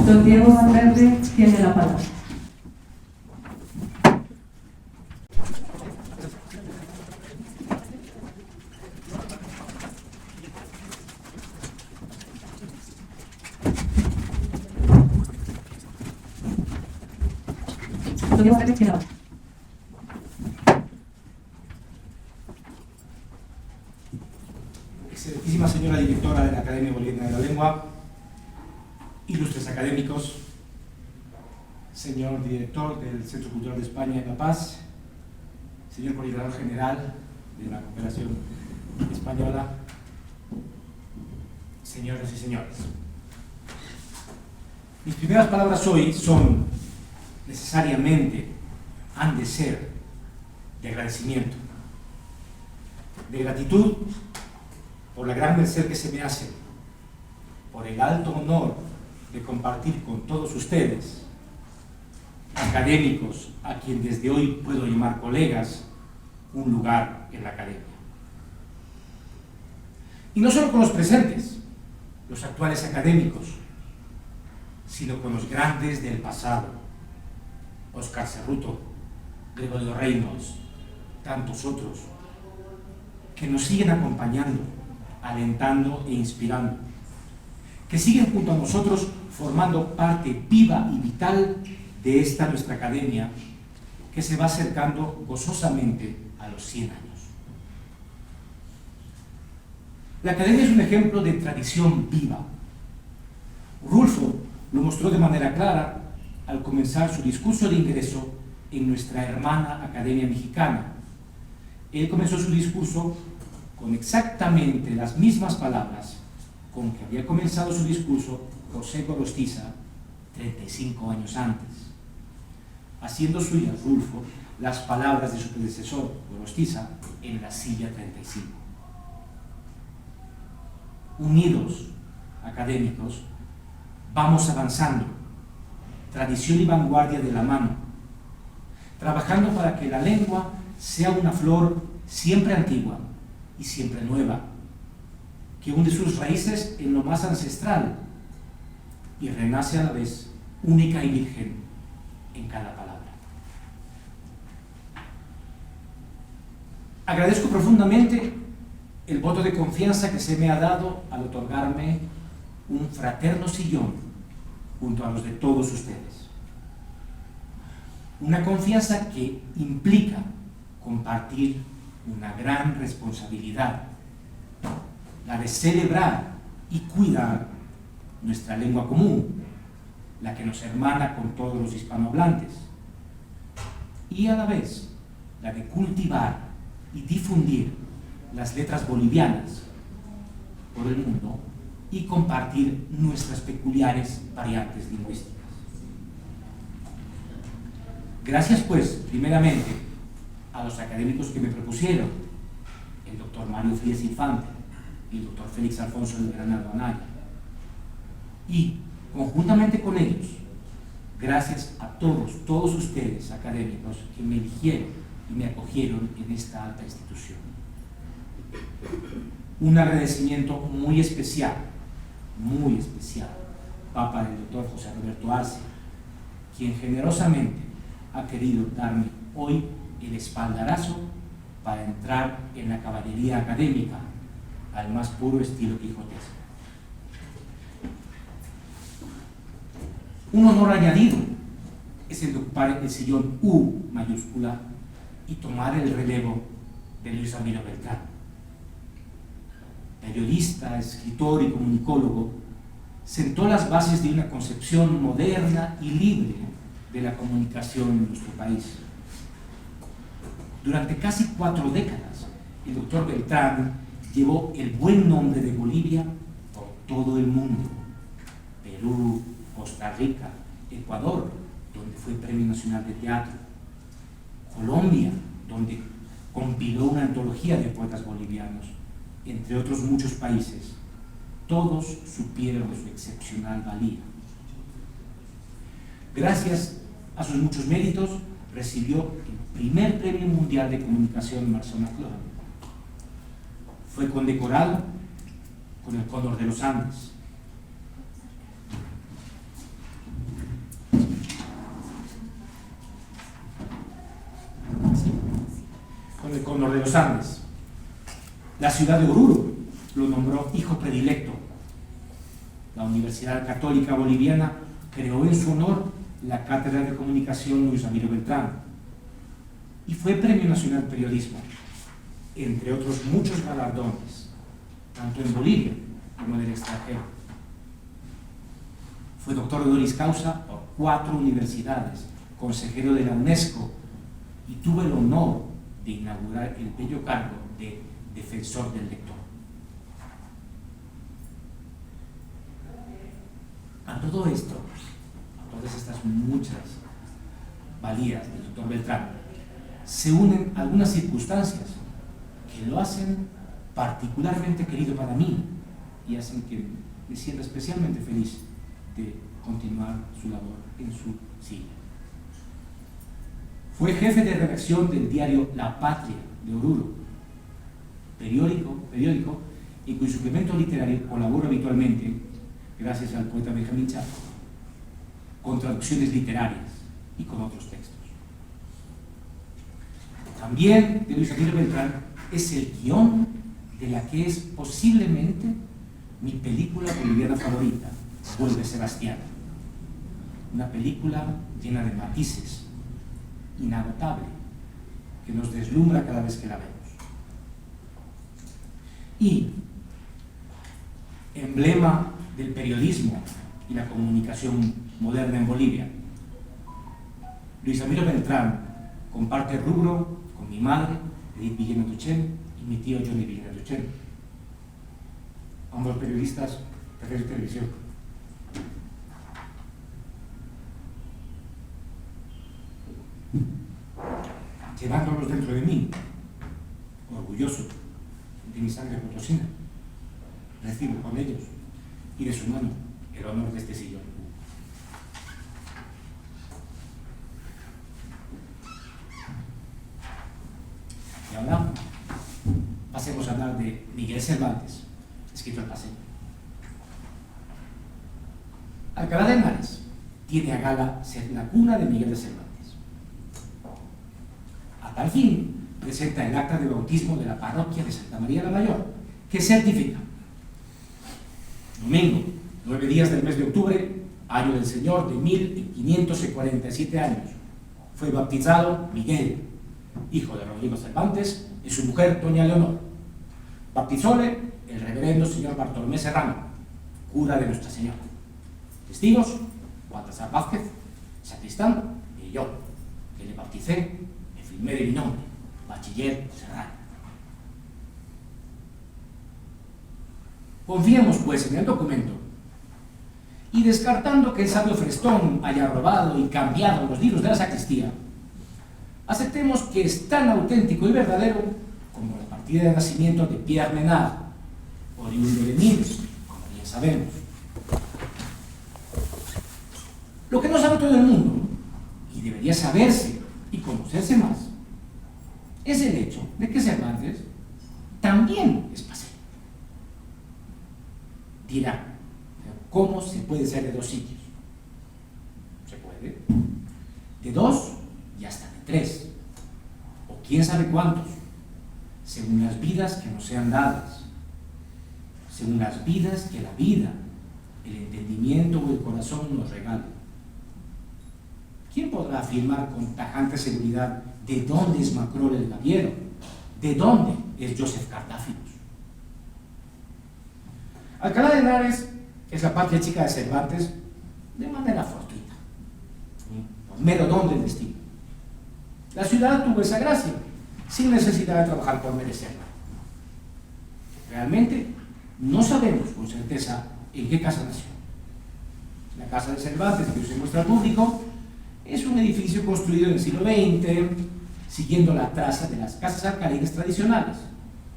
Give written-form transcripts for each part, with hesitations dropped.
Don Diego Valverde tiene la palabra. Don Diego Valverde tiene la palabra. Excelentísima señora directora de la Academia Boliviana de la Lengua, ilustres académicos, señor director del Centro Cultural de España en La Paz, señor coordinador general de la Cooperación Española, señoras y señores. Mis primeras palabras hoy son, necesariamente, han de ser de agradecimiento, de gratitud por la gran merced que se me hace, por el alto honor de compartir con todos ustedes, académicos a quien desde hoy puedo llamar colegas, un lugar en la academia. Y no solo con los presentes, los actuales académicos, sino con los grandes del pasado, Óscar Cerruto, Gregorio Reynolds, tantos otros, que nos siguen acompañando, alentando e inspirando, que siguen junto a nosotros formando parte viva y vital de esta nuestra academia, que se va acercando gozosamente a los 100 años. La academia es un ejemplo de tradición viva. Rulfo lo mostró de manera clara al comenzar su discurso de ingreso en nuestra hermana Academia Mexicana. Él comenzó su discurso con exactamente las mismas palabras con que había comenzado su discurso José Gorostiza 35 años antes, haciendo suyas Rulfo las palabras de su predecesor Gorostiza en la silla 35. Unidos, académicos, vamos avanzando, tradición y vanguardia de la mano, trabajando para que la lengua sea una flor siempre antigua y siempre nueva, que hunde sus raíces en lo más ancestral y renace a la vez única y virgen en cada palabra. Agradezco profundamente el voto de confianza que se me ha dado al otorgarme un fraterno sillón junto a los de todos ustedes. Una confianza que implica compartir una gran responsabilidad, la de celebrar y cuidar nuestra lengua común, la que nos hermana con todos los hispanohablantes, y a la vez la de cultivar y difundir las letras bolivianas por el mundo y compartir nuestras peculiares variantes lingüísticas. Gracias, pues, primeramente, a los académicos que me propusieron, el doctor Mario Frías Infante y el doctor Félix Alfonso del Granado Anaya, y conjuntamente con ellos, gracias a todos ustedes académicos que me eligieron y me acogieron en esta alta institución. Un agradecimiento muy especial, va para el doctor José Roberto Arce, quien generosamente ha querido darme hoy el espaldarazo para entrar en la caballería académica al más puro estilo quijotesco. Un honor añadido es el de ocupar el sillón U mayúscula y tomar el relevo de Luis Ramiro Beltrán. Periodista, escritor y comunicólogo, sentó las bases de una concepción moderna y libre de la comunicación en nuestro país. Durante casi 4 décadas, el doctor Beltrán llevó el buen nombre de Bolivia por todo el mundo: Perú, Costa Rica, Ecuador, donde fue Premio Nacional de Teatro, Colombia, donde compiló una antología de poetas bolivianos, entre otros muchos países. Todos supieron de su excepcional valía. Gracias a sus muchos méritos, recibió el primer Premio Mundial de Comunicación Marcel McLuhan. Fue condecorado con el Cóndor de los Andes. Honor de los Andes. La ciudad de Oruro lo nombró hijo predilecto. La Universidad Católica Boliviana creó en su honor la Cátedra de Comunicación Luis Ramiro Beltrán y fue Premio Nacional Periodismo, entre otros muchos galardones, tanto en Bolivia como en el extranjero. Fue doctor honoris causa por 4 universidades, consejero de la UNESCO y tuvo el honor de inaugurar el bello cargo de defensor del lector. A todo esto, a todas estas muchas valías del doctor Beltrán, se unen algunas circunstancias que lo hacen particularmente querido para mí y hacen que me sienta especialmente feliz de continuar su labor en su silla. Fue jefe de redacción del diario La Patria de Oruro, periódico en cuyo suplemento literario colabora habitualmente, gracias al poeta Benjamín Chaco, con traducciones literarias y con otros textos. También de Luis Ramiro Beltrán es el guión de la que es posiblemente mi película boliviana favorita, Vuelve Sebastián. Una película llena de matices, inagotable, que nos deslumbra cada vez que la vemos. Y emblema del periodismo y la comunicación moderna en Bolivia, Luis Ramiro Beltrán comparte rubro con mi madre, Edith Villena Duchén, y mi tío Johnny Villena Duchén, ambos periodistas de Radio y Televisión. Llevándolos dentro de mí, orgulloso de mi sangre potosina, recibo con ellos y de su mano el honor de este sillón. Y ahora pasemos a hablar de Miguel Cervantes, escritor paceño. Alcalá de Henares tiene a gala ser la cuna de Miguel de Cervantes. A tal fin, presenta el acta de bautismo de la parroquia de Santa María la Mayor, que certifica: domingo, 9 días del mes de octubre, año del Señor de 1547 años, fue bautizado Miguel, hijo de Rodrigo Cervantes, y su mujer doña Leonor. Bautizóle el reverendo señor Bartolomé Serrano, cura de Nuestra Señora. Testigos: Baltasar Vázquez, sacristán, y yo, que le bauticé, me firmé de mi nombre, Bachiller Serrano. Confiemos pues en el documento y, descartando que el sabio Frestón haya robado y cambiado los libros de la sacristía, aceptemos que es tan auténtico y verdadero como la partida de nacimiento de Pierre Menard, oriundo de Nimes, como bien sabemos. Lo que no sabe todo el mundo, y debería saberse y conocerse más, es el hecho de que Cervantes también es paceño. Dirá, ¿cómo se puede ser de 2 sitios? Se puede. De 2 y hasta de 3. O quién sabe cuántos, según las vidas que nos sean dadas, según las vidas que la vida, el entendimiento o el corazón nos regalen. ¿Quién podrá afirmar con tajante seguridad de dónde es Macrol el Gaviero? ¿De dónde es Joseph Cardáfilos? Alcalá de Henares es la patria chica de Cervantes de manera fortuita, por mero don del destino. La ciudad tuvo esa gracia, sin necesidad de trabajar por merecerla. Realmente no sabemos con certeza en qué casa nació. La casa de Cervantes, que se muestra al público, es un edificio construido en el siglo XX, siguiendo la traza de las casas alcalines tradicionales,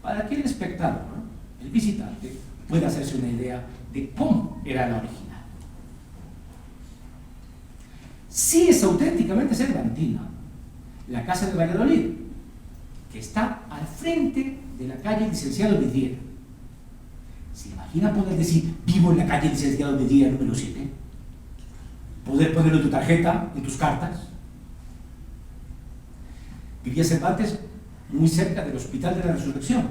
para que el espectador, el visitante, pueda hacerse una idea de cómo era la original. Sí es auténticamente cervantina la casa de Valladolid, que está al frente de la calle Licenciado Vidriera. ¿Se imagina poder decir vivo en la calle Licenciado Vidriera número 7? Poder ponerlo en tu tarjeta, en tus cartas. Vivía Cervantes muy cerca del Hospital de la Resurrección,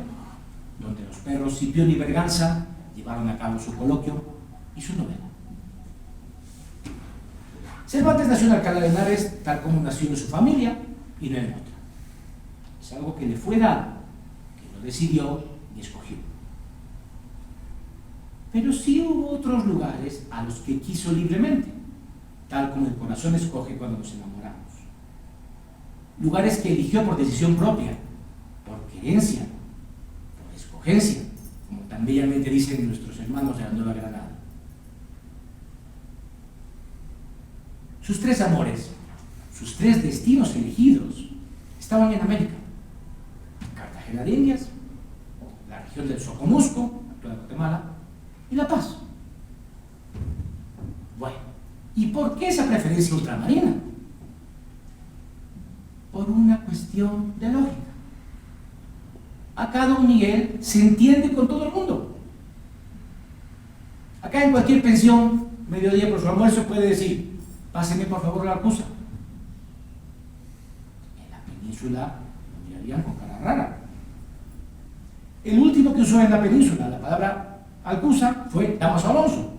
donde los perros Scipione y Berganza llevaron a cabo su coloquio y su novela. Cervantes nació en Alcalá de Henares tal como nació en su familia y no en otra. Es algo que le fue dado, que no decidió ni escogió. Pero sí hubo otros lugares a los que quiso libremente, tal como el corazón escoge cuando nos enamoramos. Lugares que eligió por decisión propia, por querencia, por escogencia, como tan bellamente dicen nuestros hermanos de la Nueva Granada. Sus tres amores, sus tres destinos elegidos, estaban en América: Cartagena de Indias, la región del Soconusco, actual Guatemala, y La Paz. Bueno, ¿y por qué esa preferencia ultramarina? Por una cuestión de lógica. Acá don Miguel se entiende con todo el mundo. Acá en cualquier pensión, mediodía por su almuerzo, puede decir: páseme por favor la Alcusa. En la península lo mirarían con cara rara. El último que usó en la península la palabra Alcusa fue Damaso Alonso,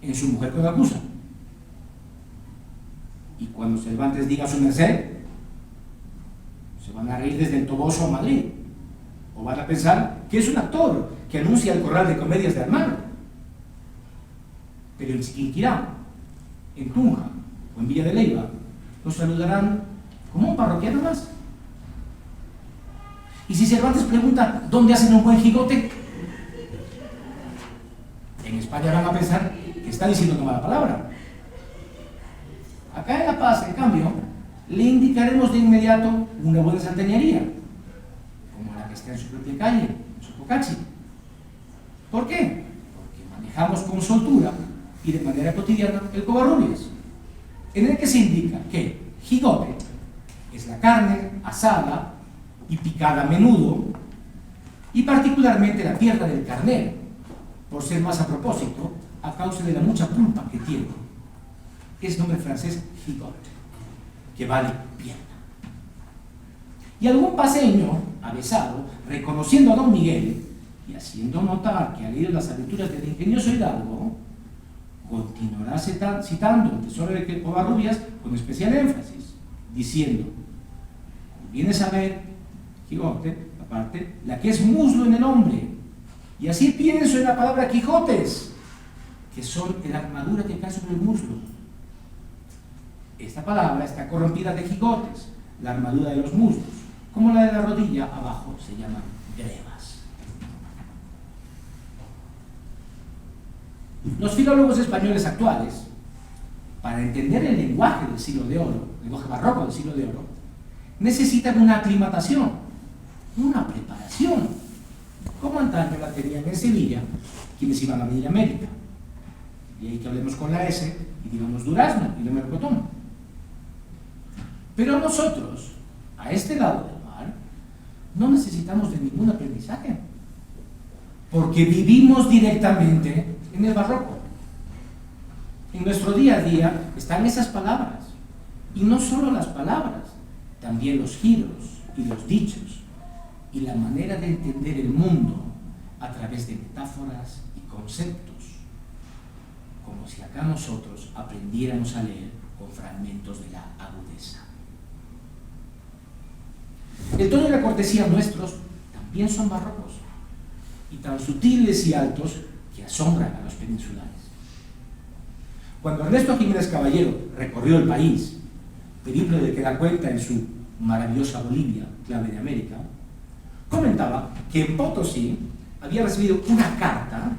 en Su mujer con Alcusa. Y cuando Cervantes diga su merced, se van a reír desde el Toboso a Madrid, o van a pensar que es un actor que anuncia el corral de comedias de Almagro. Pero en Chiquinquirá, en Tunja o en Villa de Leyva, los saludarán como un parroquiano más. Y si Cervantes pregunta ¿dónde hacen un buen jigote?, en España van a pensar que está diciendo una mala palabra. Acá en La Paz, en cambio, le indicaremos de inmediato una buena santeñería, como la que está en su propia calle, en Sopocachi. ¿Por qué? Porque manejamos con soltura y de manera cotidiana el Covarrubias, en el que se indica que jigote es la carne asada y picada a menudo, y particularmente la pierna del carnero, por ser más a propósito, a causa de la mucha pulpa que tiene. Es nombre francés jigote, que vale pierna. Y algún paseño, avesado, reconociendo a don Miguel y haciendo notar que ha leído las aventuras del ingenioso Hidalgo, continuará citando el tesoro de Covarrubias con especial énfasis, diciendo: conviene saber, jigote, aparte, la que es muslo en el hombre, y así pienso en la palabra quijotes, que son la armadura que cae sobre el muslo. Esta palabra está corrompida de jigotes, la armadura de los muslos, como la de la rodilla abajo se llaman grebas. Los filólogos españoles actuales, para entender el lenguaje del siglo de oro, el lenguaje barroco del siglo de oro, necesitan una aclimatación, una preparación, como antaño la tenían en Sevilla quienes iban a venir a América. Y ahí que hablemos con la S y digamos durazno y no melocotón. Pero nosotros, a este lado del mar, no necesitamos de ningún aprendizaje, porque vivimos directamente en el barroco. En nuestro día a día están esas palabras, y no solo las palabras, también los giros y los dichos, y la manera de entender el mundo a través de metáforas y conceptos, como si acá nosotros aprendiéramos a leer con fragmentos de la agudeza. El tono y la cortesía nuestros también son barrocos, y tan sutiles y altos que asombran a los peninsulares. Cuando Ernesto Jiménez Caballero recorrió el país, periplo del que da cuenta en su maravillosa Bolivia, clave de América, comentaba que en Potosí había recibido una carta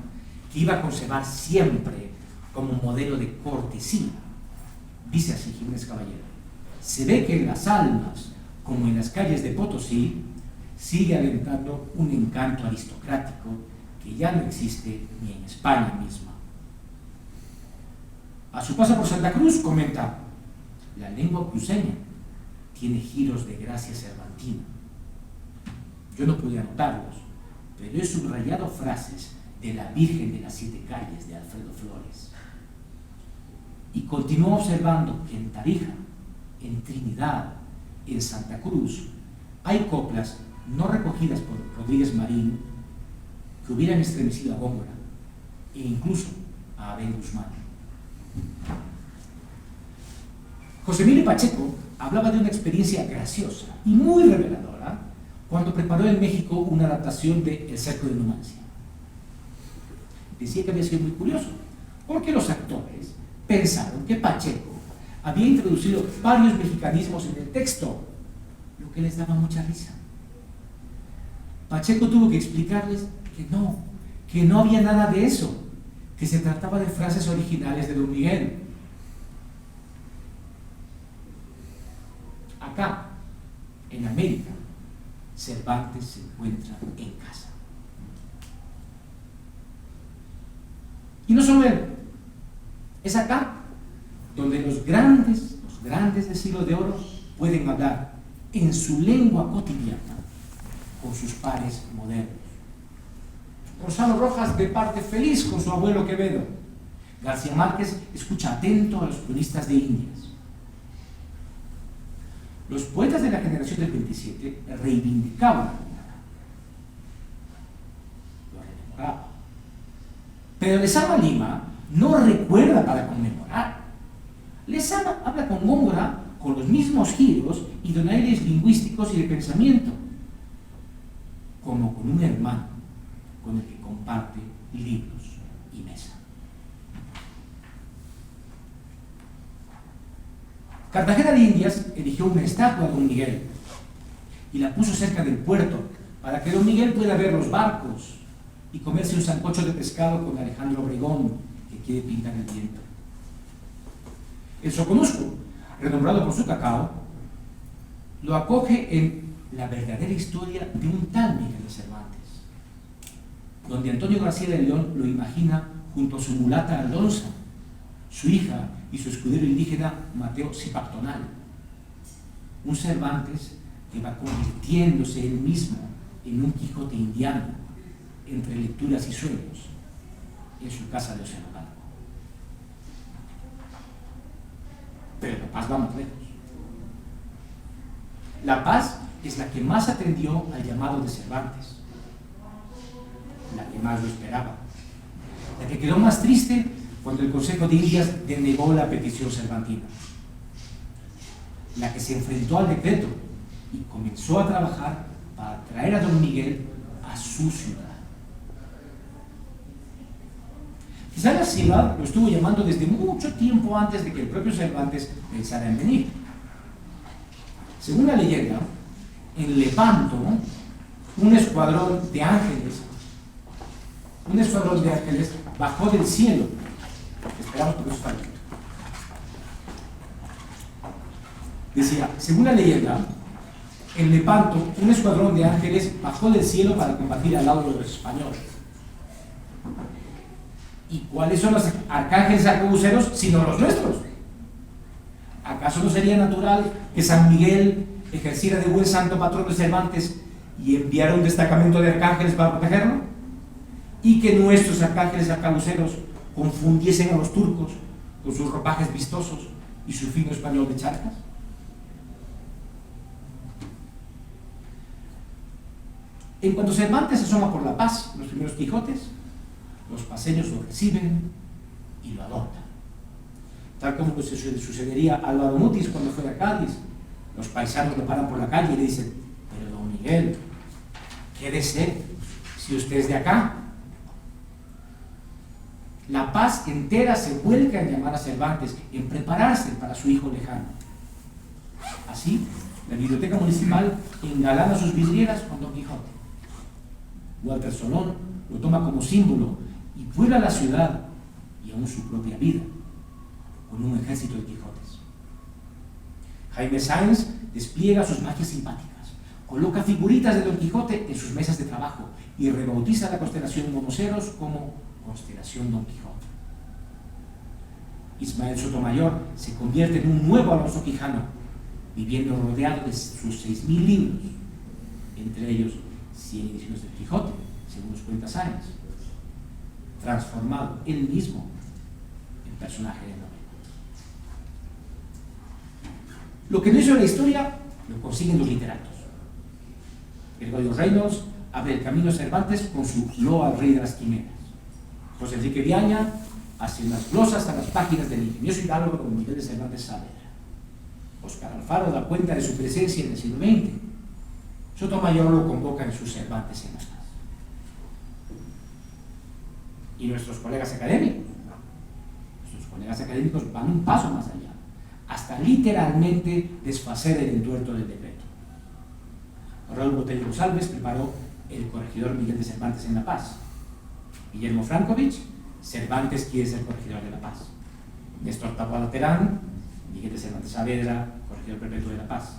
que iba a conservar siempre como modelo de cortesía. Dice así Jiménez Caballero: se ve que en las almas, como en las calles de Potosí, sigue alentando un encanto aristocrático que ya no existe ni en España misma. A su paso por Santa Cruz comenta: la lengua cruceña tiene giros de gracia cervantina. Yo no pude anotarlos, pero he subrayado frases de la Virgen de las Siete Calles de Alfredo Flores. Y continúo observando que en Tarija, en Trinidad, en Santa Cruz, hay coplas no recogidas por Rodríguez Marín, que hubieran estremecido a Góngora e incluso a Abel Guzmán. José Emilio Pacheco hablaba de una experiencia graciosa y muy reveladora cuando preparó en México una adaptación de El cerco de Numancia. Decía que había sido muy curioso, porque los actores pensaron que Pacheco había introducido varios mexicanismos en el texto, lo que les daba mucha risa. Pacheco tuvo que explicarles que no había nada de eso, que se trataba de frases originales de Don Miguel. Acá, en América, Cervantes se encuentra en casa. Y no solo él, es acá donde los grandes del siglo de oro pueden hablar en su lengua cotidiana con sus pares modernos. Gonzalo Rojas ve parte feliz con su abuelo Quevedo. García Márquez escucha atento a los cronistas de Indias. Los poetas de la generación del 27 reivindicaban la mirada, lo rememoraban. Pero Lezama Lima no recuerda para conmemorar. Lezama habla con Góngora con los mismos giros y donaires lingüísticos y de pensamiento, como con un hermano con el que comparte libros y mesa. Cartagena de Indias erigió una estatua a Don Miguel y la puso cerca del puerto para que Don Miguel pueda ver los barcos y comerse un sancocho de pescado con Alejandro Obregón, que quiere pintar el viento. El Soconusco, renombrado por su cacao, lo acoge en la verdadera historia de un tal Miguel de Cervantes, donde Antonio García de León lo imagina junto a su mulata Aldonza, su hija y su escudero indígena Mateo Zipactonal, un Cervantes que va convirtiéndose él mismo en un Quijote indiano entre lecturas y sueños en su casa de Océano Blanco. Pero La Paz va más lejos. La Paz es la que más atendió al llamado de Cervantes, la que más lo esperaba, la que quedó más triste cuando el Consejo de Indias denegó la petición cervantina, la que se enfrentó al decreto y comenzó a trabajar para traer a Don Miguel a su ciudad. Quizá la ciudad lo estuvo llamando desde mucho tiempo antes de que el propio Cervantes pensara en venir. Según la leyenda, en Lepanto, un escuadrón de ángeles bajó del cielo. Esperamos porque eso está bien. Decía, según la leyenda, en Lepanto, un escuadrón de ángeles bajó del cielo para combatir al lado de los españoles. ¿Y cuáles son los arcángeles arcabuceros sino los nuestros? ¿Acaso no sería natural que San Miguel ejerciera de buen santo patrón de Cervantes y enviara un destacamento de arcángeles para protegerlo? ¿Y que nuestros arcángeles arcabuceros confundiesen a los turcos con sus ropajes vistosos y su fino español de charcas? En cuanto Cervantes asoma por La Paz, los primeros Quijotes, los paseños lo reciben y lo adoptan. Tal como sucedería a Álvaro Mutis cuando fue a Cádiz. Los paisanos lo paran por la calle y le dicen, pero don Miguel, quédese si usted es de acá. La Paz entera se vuelca en llamar a Cervantes, en prepararse para su hijo lejano. Así, la biblioteca municipal engalana sus vidrieras con Don Quijote. Walter Solón lo toma como símbolo y puebla la ciudad y aún su propia vida con un ejército de Quijotes. Jaime Sáenz despliega sus magias simpáticas, coloca figuritas de Don Quijote en sus mesas de trabajo y rebautiza la constelación Monoceros como Constelación Don Quijote. Ismael Sotomayor se convierte en un nuevo Alonso Quijano, viviendo rodeado de sus 6.000 libros, entre ellos 100 ediciones del Quijote, según nos cuenta Sáenz, transformado él mismo en personaje de novela. Lo que no hizo la historia lo consiguen los literatos. Gregorio Reynolds abre el camino a Cervantes con su Loa al rey de las quimeras. José Enrique Viaña hace unas glosas a las páginas del ingenioso hidalgo don Miguel de Cervantes Saavedra. Oscar Alfaro da cuenta de su presencia en el siglo XX. Sotomayor lo convoca en sus Cervantes en las Paz. Y nuestros colegas académicos van un paso más allá, hasta literalmente desfacer el entuerto del decreto. Raúl Botello González preparó El corregidor Miguel de Cervantes en La Paz. Guillermo Frankovich, Cervantes quiere ser corregidor de La Paz. Néstor Taboada Terán, Miguel de Cervantes Saavedra, corregidor perpetuo de La Paz.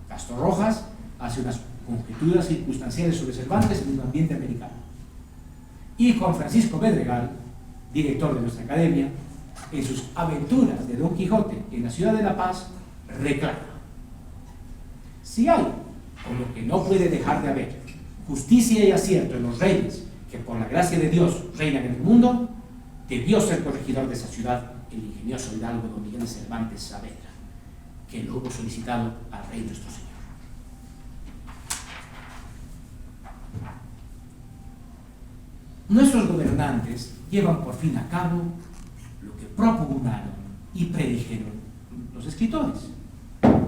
Castro Rojas hace unas conjeturas circunstanciales sobre Cervantes en un ambiente americano. Y Juan Francisco Bedregal, director de nuestra academia, en sus aventuras de Don Quijote en la ciudad de La Paz, reclama: si hay, como que no puede dejar de haber, justicia y acierto en los reyes que por la gracia de Dios reinan en el mundo, debió ser corregidor de esa ciudad el ingenioso hidalgo don Miguel de Cervantes Saavedra, que lo hubo solicitado al rey nuestro Señor. Nuestros gobernantes llevan por fin a cabo lo que propugnaron y predijeron los escritores.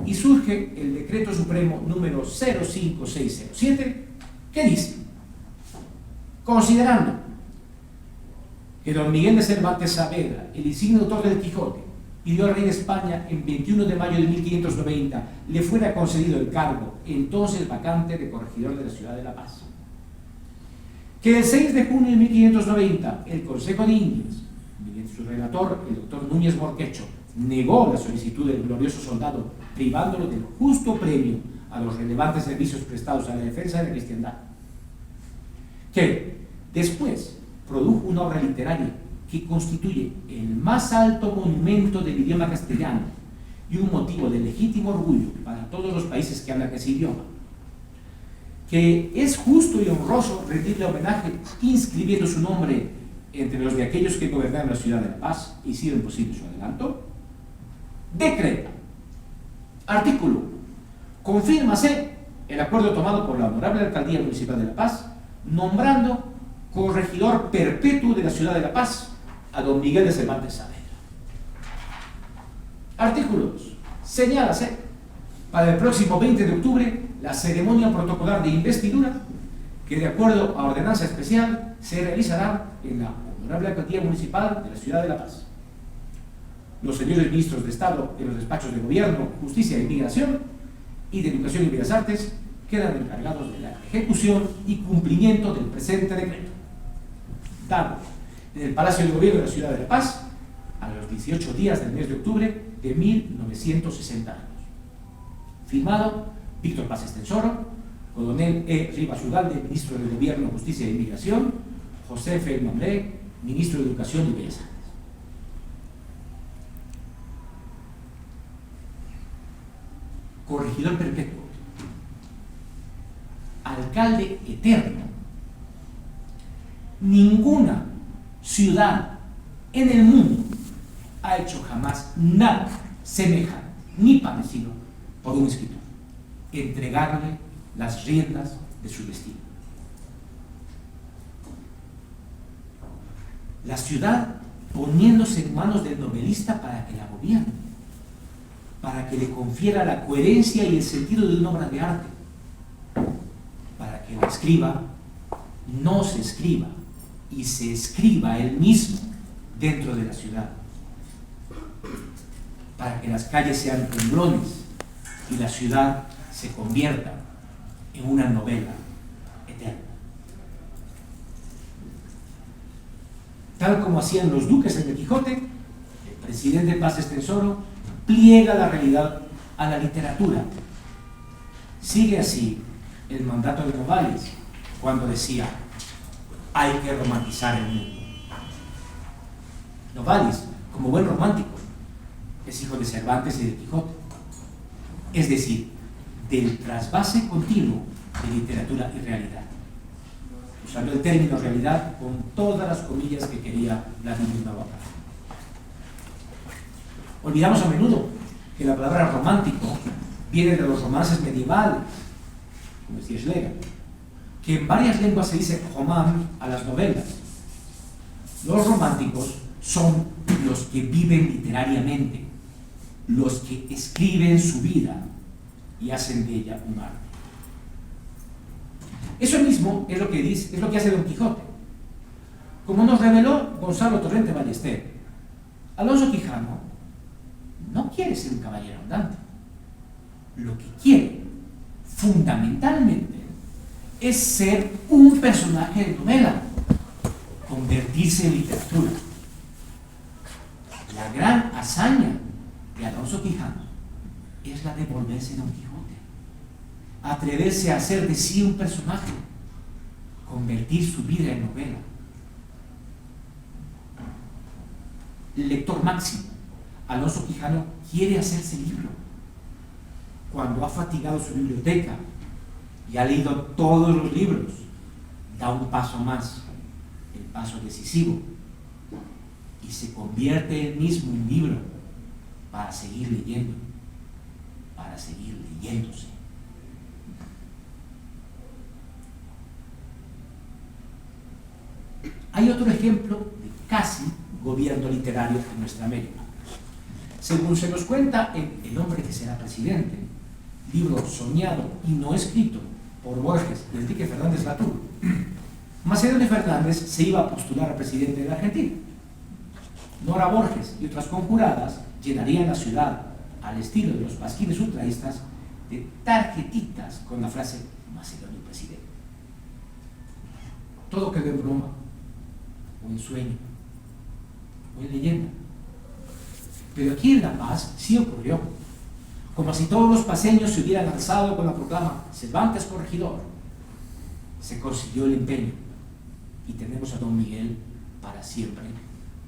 Y surge el Decreto Supremo número 05607, que dice: considerando que don Miguel de Cervantes Saavedra, el insigne autor del Quijote, pidió al rey de España en 21 de mayo de 1590 le fuera concedido el cargo entonces vacante de corregidor de la ciudad de La Paz, que el 6 de junio de 1590 el Consejo de Indias, mediante su relator, el doctor Núñez Morquecho, negó la solicitud del glorioso soldado, privándolo del justo premio a los relevantes servicios prestados a la defensa de la cristiandad, que después produjo una obra literaria que constituye el más alto monumento del idioma castellano y un motivo de legítimo orgullo para todos los países que hablan ese idioma, que es justo y honroso rendirle homenaje inscribiendo su nombre entre los de aquellos que gobernaron la ciudad de La Paz e hicieron posible su adelanto. Decreta. Artículo: confírmase el acuerdo tomado por la Honorable Alcaldía Municipal de La Paz, nombrando corregidor perpetuo de la ciudad de La Paz a don Miguel de Cervantes Saavedra. Artículos: señálase para el próximo 20 de octubre la ceremonia protocolar de investidura que, de acuerdo a ordenanza especial, se realizará en la Honorable Alcaldía Municipal de la ciudad de La Paz. Los señores ministros de Estado en los despachos de Gobierno, Justicia e Inmigración y de Educación y Bellas Artes quedan encargados de la ejecución y cumplimiento del presente decreto, dado en el Palacio de Gobierno de la ciudad de La Paz a los 18 días del mes de octubre de 1960 años. Firmado Víctor Paz Estensoro, Coronel E. Rivas Ugalde, Ministro de Gobierno, Justicia e Inmigración, José F. Mambré, Ministro de Educación y Bellas Artes. Corregidor perpetuo, alcalde eterno. Ninguna ciudad en el mundo ha hecho jamás nada semejante ni parecido por un escritor: entregarle las riendas de su destino. La ciudad poniéndose en manos del novelista para que la gobierne, para que le confiera la coherencia y el sentido de una obra de arte, para que la escriba no se escriba y se escriba él mismo dentro de la ciudad, para que las calles sean renglones y la ciudad se convierta en una novela eterna. Tal como hacían los duques en el Quijote, el presidente Paz Estensoro pliega la realidad a la literatura. Sigue así el mandato de Novalis cuando decía: hay que romantizar el mundo. Novalis, como buen romántico, es hijo de Cervantes y de Quijote, es decir, del trasvase continuo de literatura y realidad, usando el término realidad con todas las comillas que quería Vladimir Nabokov. Olvidamos a menudo que la palabra romántico viene de los romances medievales como decía Schlegel, que en varias lenguas se dice román a las novelas. Los románticos son los que viven literariamente, los que escriben su vida y hacen de ella un arte. Eso mismo es lo que hace Don Quijote. Como nos reveló Gonzalo Torrente Ballester, Alonso Quijano no quiere ser un caballero andante. Lo que quiere, fundamentalmente, es ser un personaje de novela, convertirse en literatura. La gran hazaña de Alonso Quijano es la de volverse Don Quijote, atreverse a hacer de sí un personaje, convertir su vida en novela. El lector máximo, Alonso Quijano, quiere hacerse libro. Cuando ha fatigado su biblioteca y ha leído todos los libros, da un paso más, el paso decisivo, y se convierte él mismo en libro para seguir leyendo, para seguir leyéndose. Hay otro ejemplo de casi gobierno literario en nuestra América. Según se nos cuenta en El hombre que será presidente, libro soñado y no escrito por Borges y Enrique Fernández Latour, Macedonio Fernández se iba a postular a presidente de la Argentina. Nora Borges y otras conjuradas llenarían la ciudad, al estilo de los pasquines ultraístas, de tarjetitas con la frase Macedonio presidente. Todo quedó en broma, o en sueño, o en leyenda. Pero aquí en La Paz sí ocurrió, como si todos los paseños se hubieran alzado con la proclama Cervantes corregidor. Se consiguió el empeño y tenemos a Don Miguel para siempre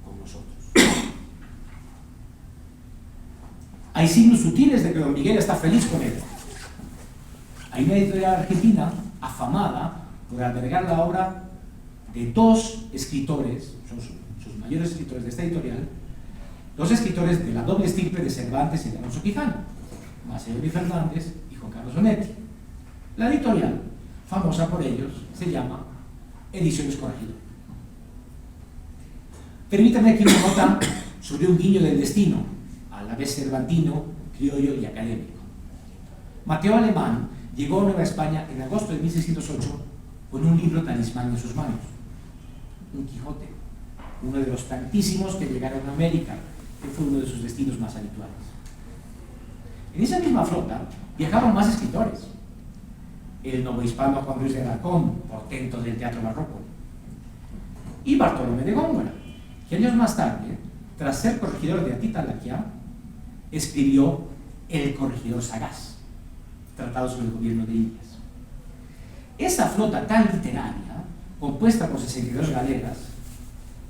con nosotros. Hay signos sutiles de que Don Miguel está feliz con él. Hay una editorial argentina afamada por albergar la obra de dos escritores, son sus mayores escritores de esta editorial, dos escritores de la doble estirpe de Cervantes y de Alonso Quijano, Macedonio Fernández y Juan Carlos Onetti. La editorial, famosa por ellos, se llama Ediciones Corregidor. Permítanme aquí una nota sobre un guiño del destino, a la vez cervantino, criollo y académico. Mateo Alemán llegó a Nueva España en agosto de 1608 con un libro talismán en sus manos, un Quijote, uno de los tantísimos que llegaron a América, que fue uno de sus destinos más habituales. En esa misma flota viajaban más escritores: el novohispano Juan Ruiz de Alarcón, portento del teatro barroco, y Bartolomé de Góngora, que años más tarde, tras ser corregidor de Atitalaquia, escribió El corregidor sagaz, tratado sobre el gobierno de Indias. Esa flota tan literaria, compuesta por 62 galeras,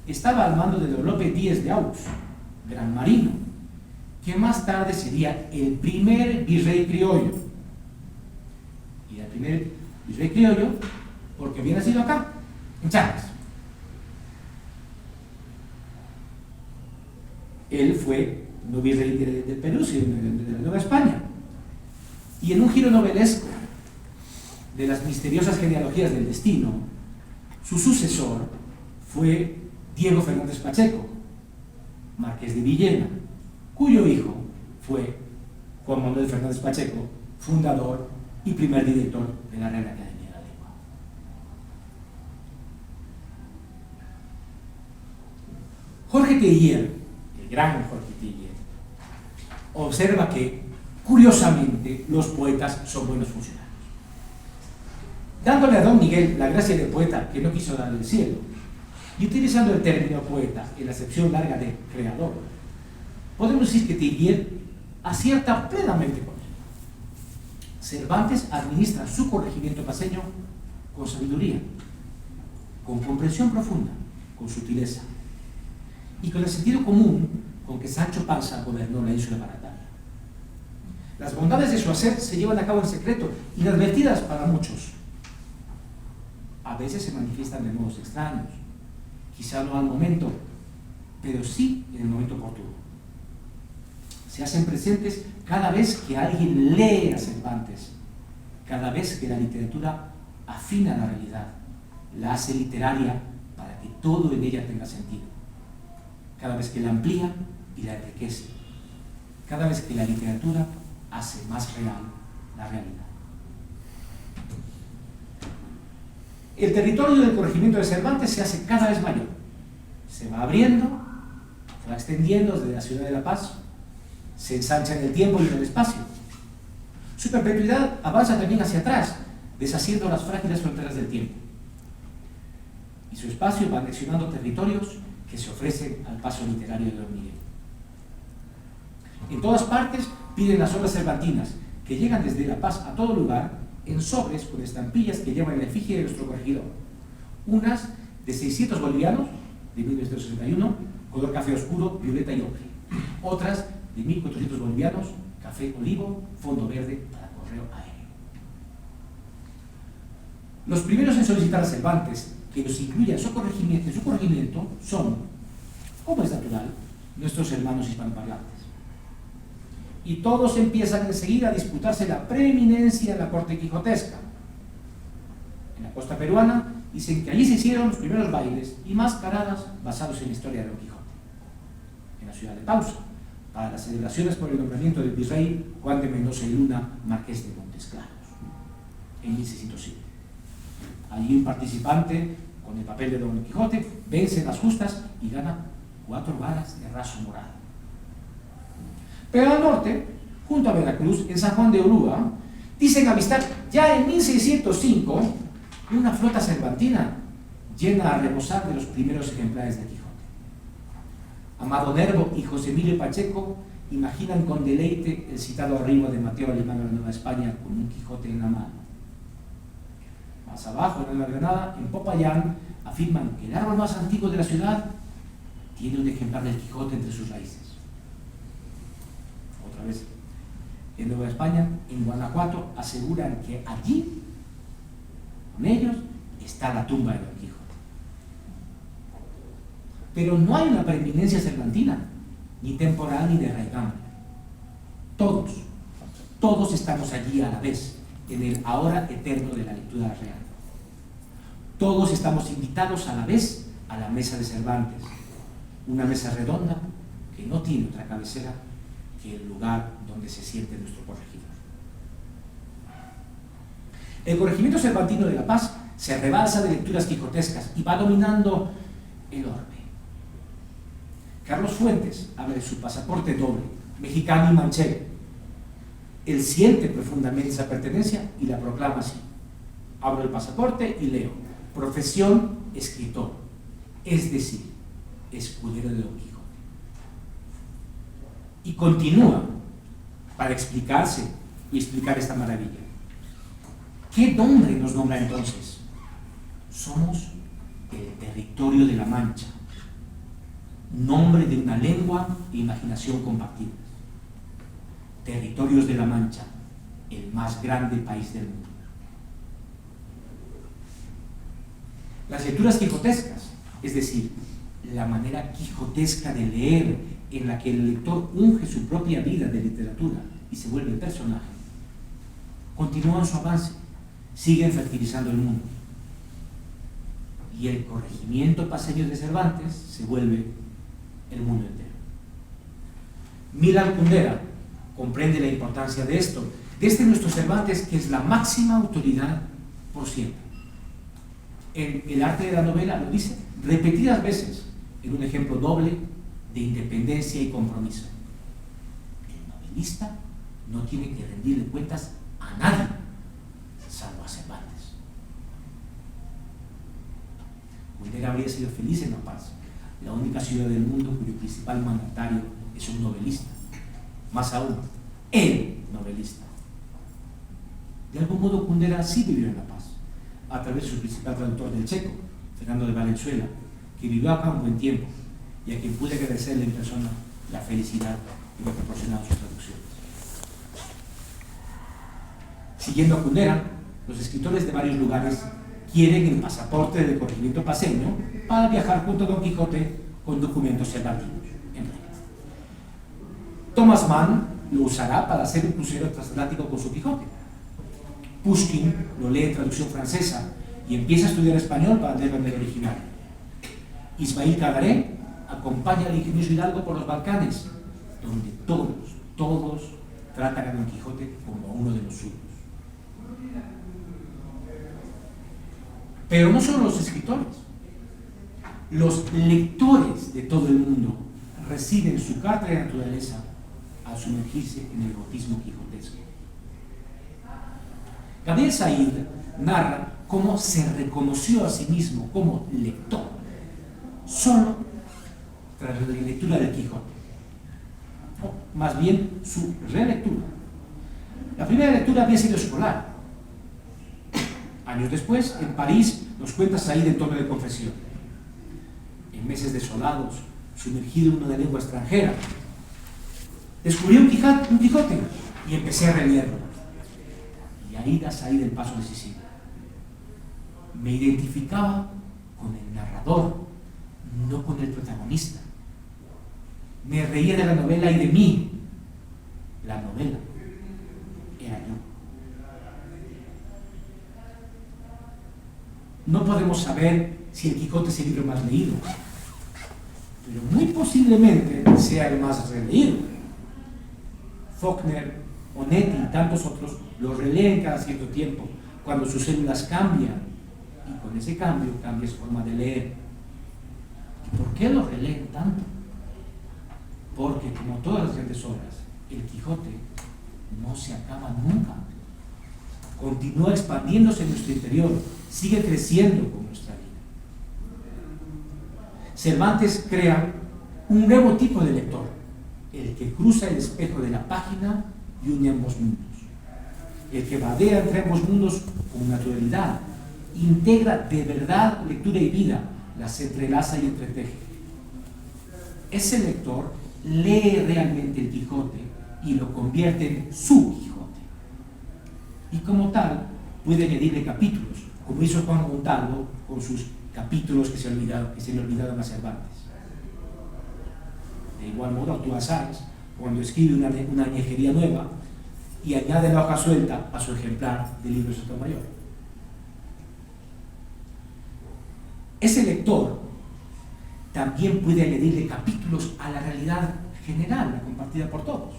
estaba al mando de Don Lope Díez de Aux, gran marino, que más tarde sería el primer virrey criollo. Y el primer virrey criollo porque había nacido acá, en Charcas. Él fue no virrey del Perú, sino de la Nueva España. Y en un giro novelesco de las misteriosas genealogías del destino, su sucesor fue Diego Fernández Pacheco, marqués de Villena, cuyo hijo fue Juan Manuel Fernández Pacheco, fundador y primer director de la Real Academia de la Lengua. Jorge Teillier, el gran Jorge Teillier, observa que, curiosamente, los poetas son buenos funcionarios. Dándole a Don Miguel la gracia de poeta que no quiso darle el cielo, y utilizando el término poeta en la acepción larga de creador, podemos decir que Teillier acierta plenamente con él. Cervantes administra su corregimiento paseño con sabiduría, con comprensión profunda, con sutileza, y con el sentido común con que Sancho Panza gobernó la isla Barataria. Las bondades de su hacer se llevan a cabo en secreto, inadvertidas para muchos. A veces se manifiestan de modos extraños, quizá no al momento, pero sí en el momento oportuno. Se hacen presentes cada vez que alguien lee a Cervantes, cada vez que la literatura afina la realidad, la hace literaria para que todo en ella tenga sentido, cada vez que la amplía y la enriquece, cada vez que la literatura hace más real la realidad. El territorio del corregimiento de Cervantes se hace cada vez mayor, se va abriendo, se va extendiendo desde la ciudad de La Paz, se ensancha en el tiempo y en el espacio. Su perpetuidad avanza también hacia atrás, deshaciendo las frágiles fronteras del tiempo. Y su espacio va anexionando territorios que se ofrecen al paso literario de Don Miguel. En todas partes piden las obras cervantinas, que llegan desde La Paz a todo lugar, en sobres con estampillas que llevan la efigie de nuestro corregidor. Unas de 600 bolivianos, de 1961, color café oscuro, violeta y ocre. Otras de 1.400 bolivianos, café olivo, fondo verde para correo aéreo. Los primeros en solicitar a Cervantes que los incluya en su corregimiento son, como es natural, nuestros hermanos hispanoparlantes. Y todos empiezan enseguida a disputarse la preeminencia en la corte quijotesca. En la costa peruana dicen que allí se hicieron los primeros bailes y mascaradas basados en la historia de Don Quijote. En la ciudad de Pausa, para las celebraciones por el nombramiento del virrey Juan de Mendoza y Luna, marqués de Montes Claros, en 1607. Allí un participante, con el papel de Don Quijote, vence en las justas y gana 4 varas de raso morado. Pero al norte, junto a Veracruz, en San Juan de Orúa, dicen avistar ya en 1605 una flota cervantina llena a rebosar de los primeros ejemplares de Quijote. Amado Nervo y José Emilio Pacheco imaginan con deleite el citado arribo de Mateo Alemán a la Nueva España con un Quijote en la mano. Más abajo, en la Granada, en Popayán, afirman que el árbol más antiguo de la ciudad tiene un ejemplar del Quijote entre sus raíces. Otra vez, en Nueva España, en Guanajuato, aseguran que allí, con ellos, está la tumba de Don Quijote. Pero no hay una preeminencia cervantina, ni temporal ni de raigambre. Todos estamos allí a la vez, en el ahora eterno de la lectura real. Todos estamos invitados a la vez a la mesa de Cervantes, una mesa redonda que no tiene otra cabecera que el lugar donde se siente nuestro corregidor. El corregimiento cervantino de La Paz se rebalsa de lecturas quijotescas y va dominando el orbe. Carlos Fuentes habla de su pasaporte doble, mexicano y manchego. Él siente profundamente esa pertenencia y la proclama así. Abro el pasaporte y leo: profesión escritor, es decir, escudero de Don Quijote. Y continúa para explicarse y explicar esta maravilla. ¿Qué nombre nos nombra entonces? Somos el territorio de la Mancha, nombre de una lengua e imaginación compartidas. Territorios de la Mancha, el más grande país del mundo. Las lecturas quijotescas, es decir, la manera quijotesca de leer en la que el lector unge su propia vida de literatura y se vuelve personaje, continúan su avance, siguen fertilizando el mundo. Y el corregimiento paseño de Cervantes se vuelve el mundo entero. Milán Kundera comprende la importancia de esto, de este nuestro Cervantes, que es la máxima autoridad por siempre. En El arte de la novela lo dice repetidas veces en un ejemplo doble de independencia y compromiso. El novelista no tiene que rendirle cuentas a nadie, salvo a Cervantes. Kundera habría sido feliz en La Paz, la única ciudad del mundo cuyo principal mandatario es un novelista. Más aún, el novelista. De algún modo, Kundera sí vivió en La Paz, a través de su principal traductor del checo, Fernando de Valenzuela, que vivió acá un buen tiempo y a quien pude agradecerle en persona la felicidad que me proporcionaron sus traducciones. Siguiendo a Kundera, los escritores de varios lugares quieren el pasaporte del corregimiento paceño para viajar junto a Don Quijote con documentos cervantinos. Thomas Mann lo usará para hacer un crucero transatlántico con su Quijote. Pushkin lo lee en traducción francesa y empieza a estudiar español para leerlo en el original. Ismail Cadaré acompaña al ingenioso Hidalgo por los Balcanes, donde todos tratan a Don Quijote como a uno de los suyos. Pero no solo los escritores, los lectores de todo el mundo reciben su carta de naturaleza al sumergirse en el erotismo quijotesco. Gabriel Said narra cómo se reconoció a sí mismo como lector solo tras la lectura del Quijote, o más bien su relectura. La primera lectura había sido escolar. Años después, en París, nos cuenta Said en tono de confesión. En meses desolados, sumergido en una lengua extranjera, descubrí un Quijote y empecé a releerlo. Y ahí da Said el paso decisivo. Me identificaba con el narrador, no con el protagonista. Me reía de la novela y de mí. La novela era yo. No podemos saber si el Quijote es el libro más leído, pero muy posiblemente sea el más releído. Faulkner, Onetti y tantos otros lo releen cada cierto tiempo, cuando sus células cambian, y con ese cambio cambia su forma de leer. ¿Y por qué lo releen tanto? Porque, como todas las grandes obras, el Quijote no se acaba nunca. Continúa expandiéndose en nuestro interior, sigue creciendo con nuestra vida. Cervantes crea un nuevo tipo de lector, el que cruza el espejo de la página y une ambos mundos, el que vadea entre ambos mundos con naturalidad, integra de verdad lectura y vida, las entrelaza y entreteje. Ese lector lee realmente el Quijote y lo convierte en su Quijote. Y como tal, puede añadirle capítulos, como hizo Juan Montalvo con sus capítulos que se le olvidaron a Cervantes. De igual modo actúa Sáenz cuando escribe una añejería nueva y añade la hoja suelta a su ejemplar del libro de Sotomayor. Ese lector también puede añadirle capítulos a la realidad general, la compartida por todos.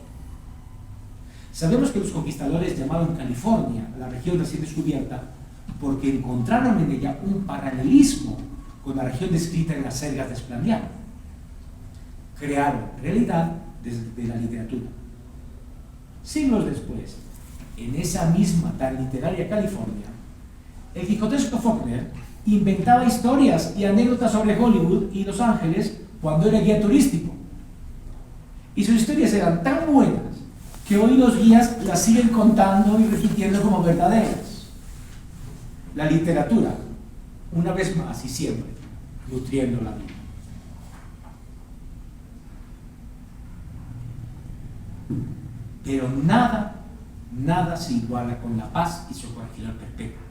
Sabemos que los conquistadores llamaron California a la región recién descubierta porque encontraron en ella un paralelismo con la región descrita en las selgas de Esplandián. Crearon realidad desde la literatura. Siglos después, en esa misma tan literaria California, el quijotesco Faulkner inventaba historias y anécdotas sobre Hollywood y Los Ángeles cuando era guía turístico. Y sus historias eran tan buenas que hoy los guías las siguen contando y repitiendo como verdaderas. La literatura, una vez más y siempre, nutriendo la vida. Pero nada se iguala con la paz y su corregidor perpetuo.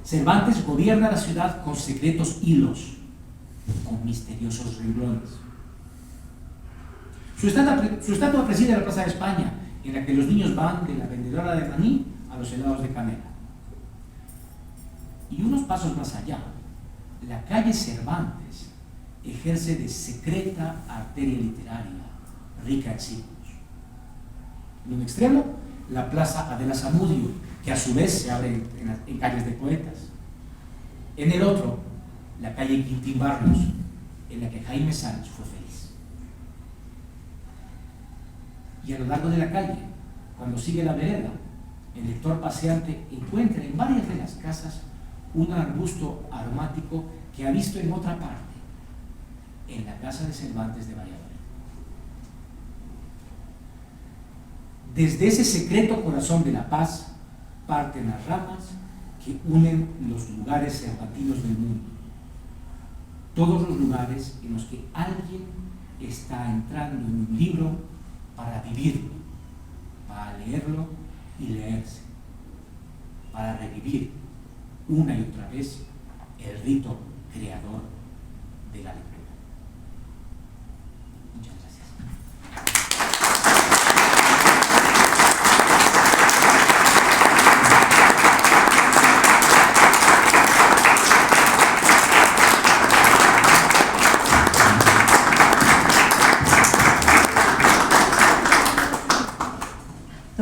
Cervantes gobierna la ciudad con secretos hilos, con misteriosos renglones. Su estatua preside la Plaza de España, en la que los niños van de la vendedora de maní a los helados de canela. Y unos pasos más allá, la calle Cervantes ejerce de secreta arteria literaria, rica en siglos. En un extremo, la Plaza Adela Zamudio, que a su vez se abre en calles de poetas. En el otro, la calle Quintín Barrios, en la que Jaime Sanz fue feliz. Y a lo largo de la calle, cuando sigue la vereda, el lector paseante encuentra en varias de las casas un arbusto aromático que ha visto en otra parte, en la casa de Cervantes de Valladolid. Desde ese secreto corazón de la paz parten las ramas que unen los lugares cervantinos del mundo. Todos los lugares en los que alguien está entrando en un libro para vivirlo, para leerlo y leerse, para revivir una y otra vez el rito creador de la lectura. Muchas gracias.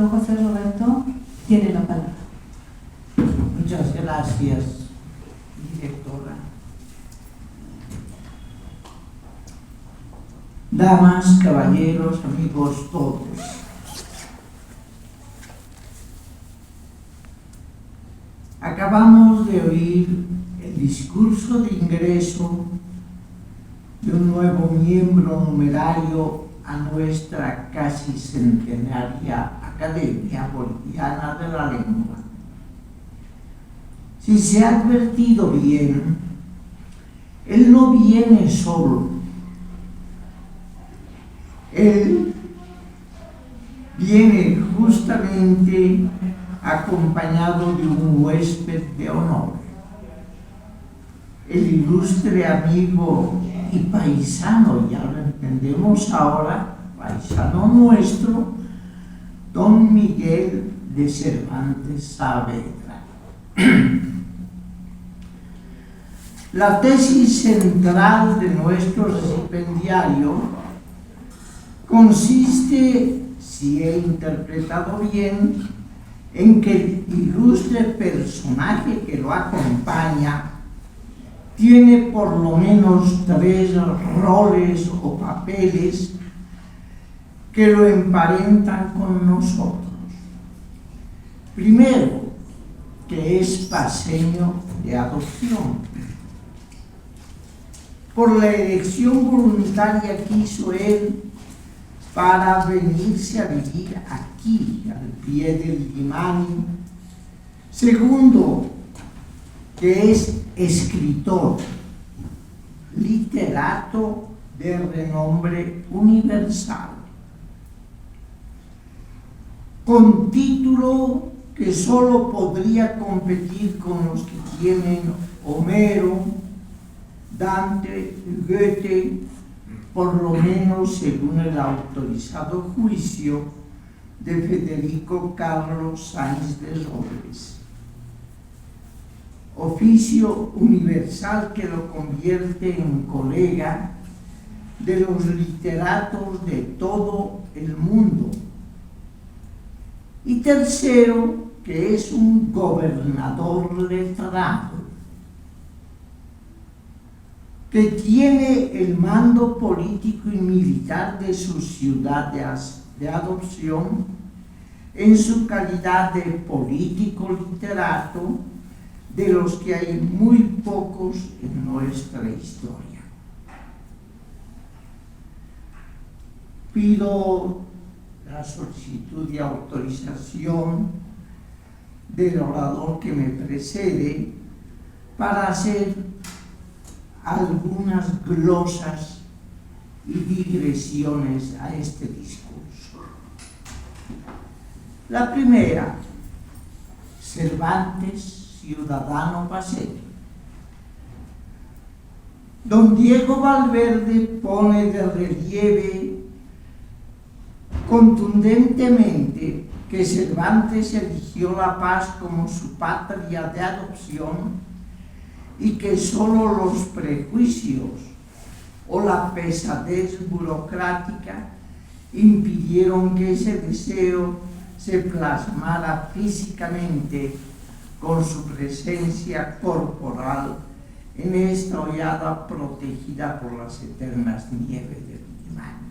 Don José Roberto tiene la palabra. Muchas gracias, directora. Damas, caballeros, amigos todos. Acabamos de oír el discurso de ingreso de un nuevo miembro numerario a nuestra casi centenaria Academia Boliviana de la Lengua. Si se ha advertido bien, él no viene solo. Él viene justamente acompañado de un huésped de honor, el ilustre amigo y paisano, ya lo entendemos ahora, paisano nuestro, don Miguel de Cervantes Saavedra. La tesis central de nuestro recipendiario consiste, si he interpretado bien, en que el ilustre personaje que lo acompaña tiene por lo menos 3 roles o papeles que lo emparentan con nosotros. Primero, que es paceño de adopción. Por la elección voluntaria que hizo él para venirse a vivir aquí, al pie del Limani. Segundo, que es escritor, literato de renombre universal, con título que solo podría competir con los que tienen Homero, Dante, Goethe, por lo menos según el autorizado juicio de Federico Carlos Sáenz de Robles. Oficio universal que lo convierte en colega de los literatos de todo el mundo. Y tercero, que es un gobernador letrado, que tiene el mando político y militar de su ciudad de adopción en su calidad de político literato, de los que hay muy pocos en nuestra historia. Pido la solicitud de autorización del orador que me precede para hacer algunas glosas y digresiones a este discurso. La primera, Cervantes, ciudadano paceño. Don Diego Valverde pone de relieve contundentemente que Cervantes eligió la paz como su patria de adopción y que solo los prejuicios o la pesadez burocrática impidieron que ese deseo se plasmara físicamente con su presencia corporal en esta hollada protegida por las eternas nieves del Limani.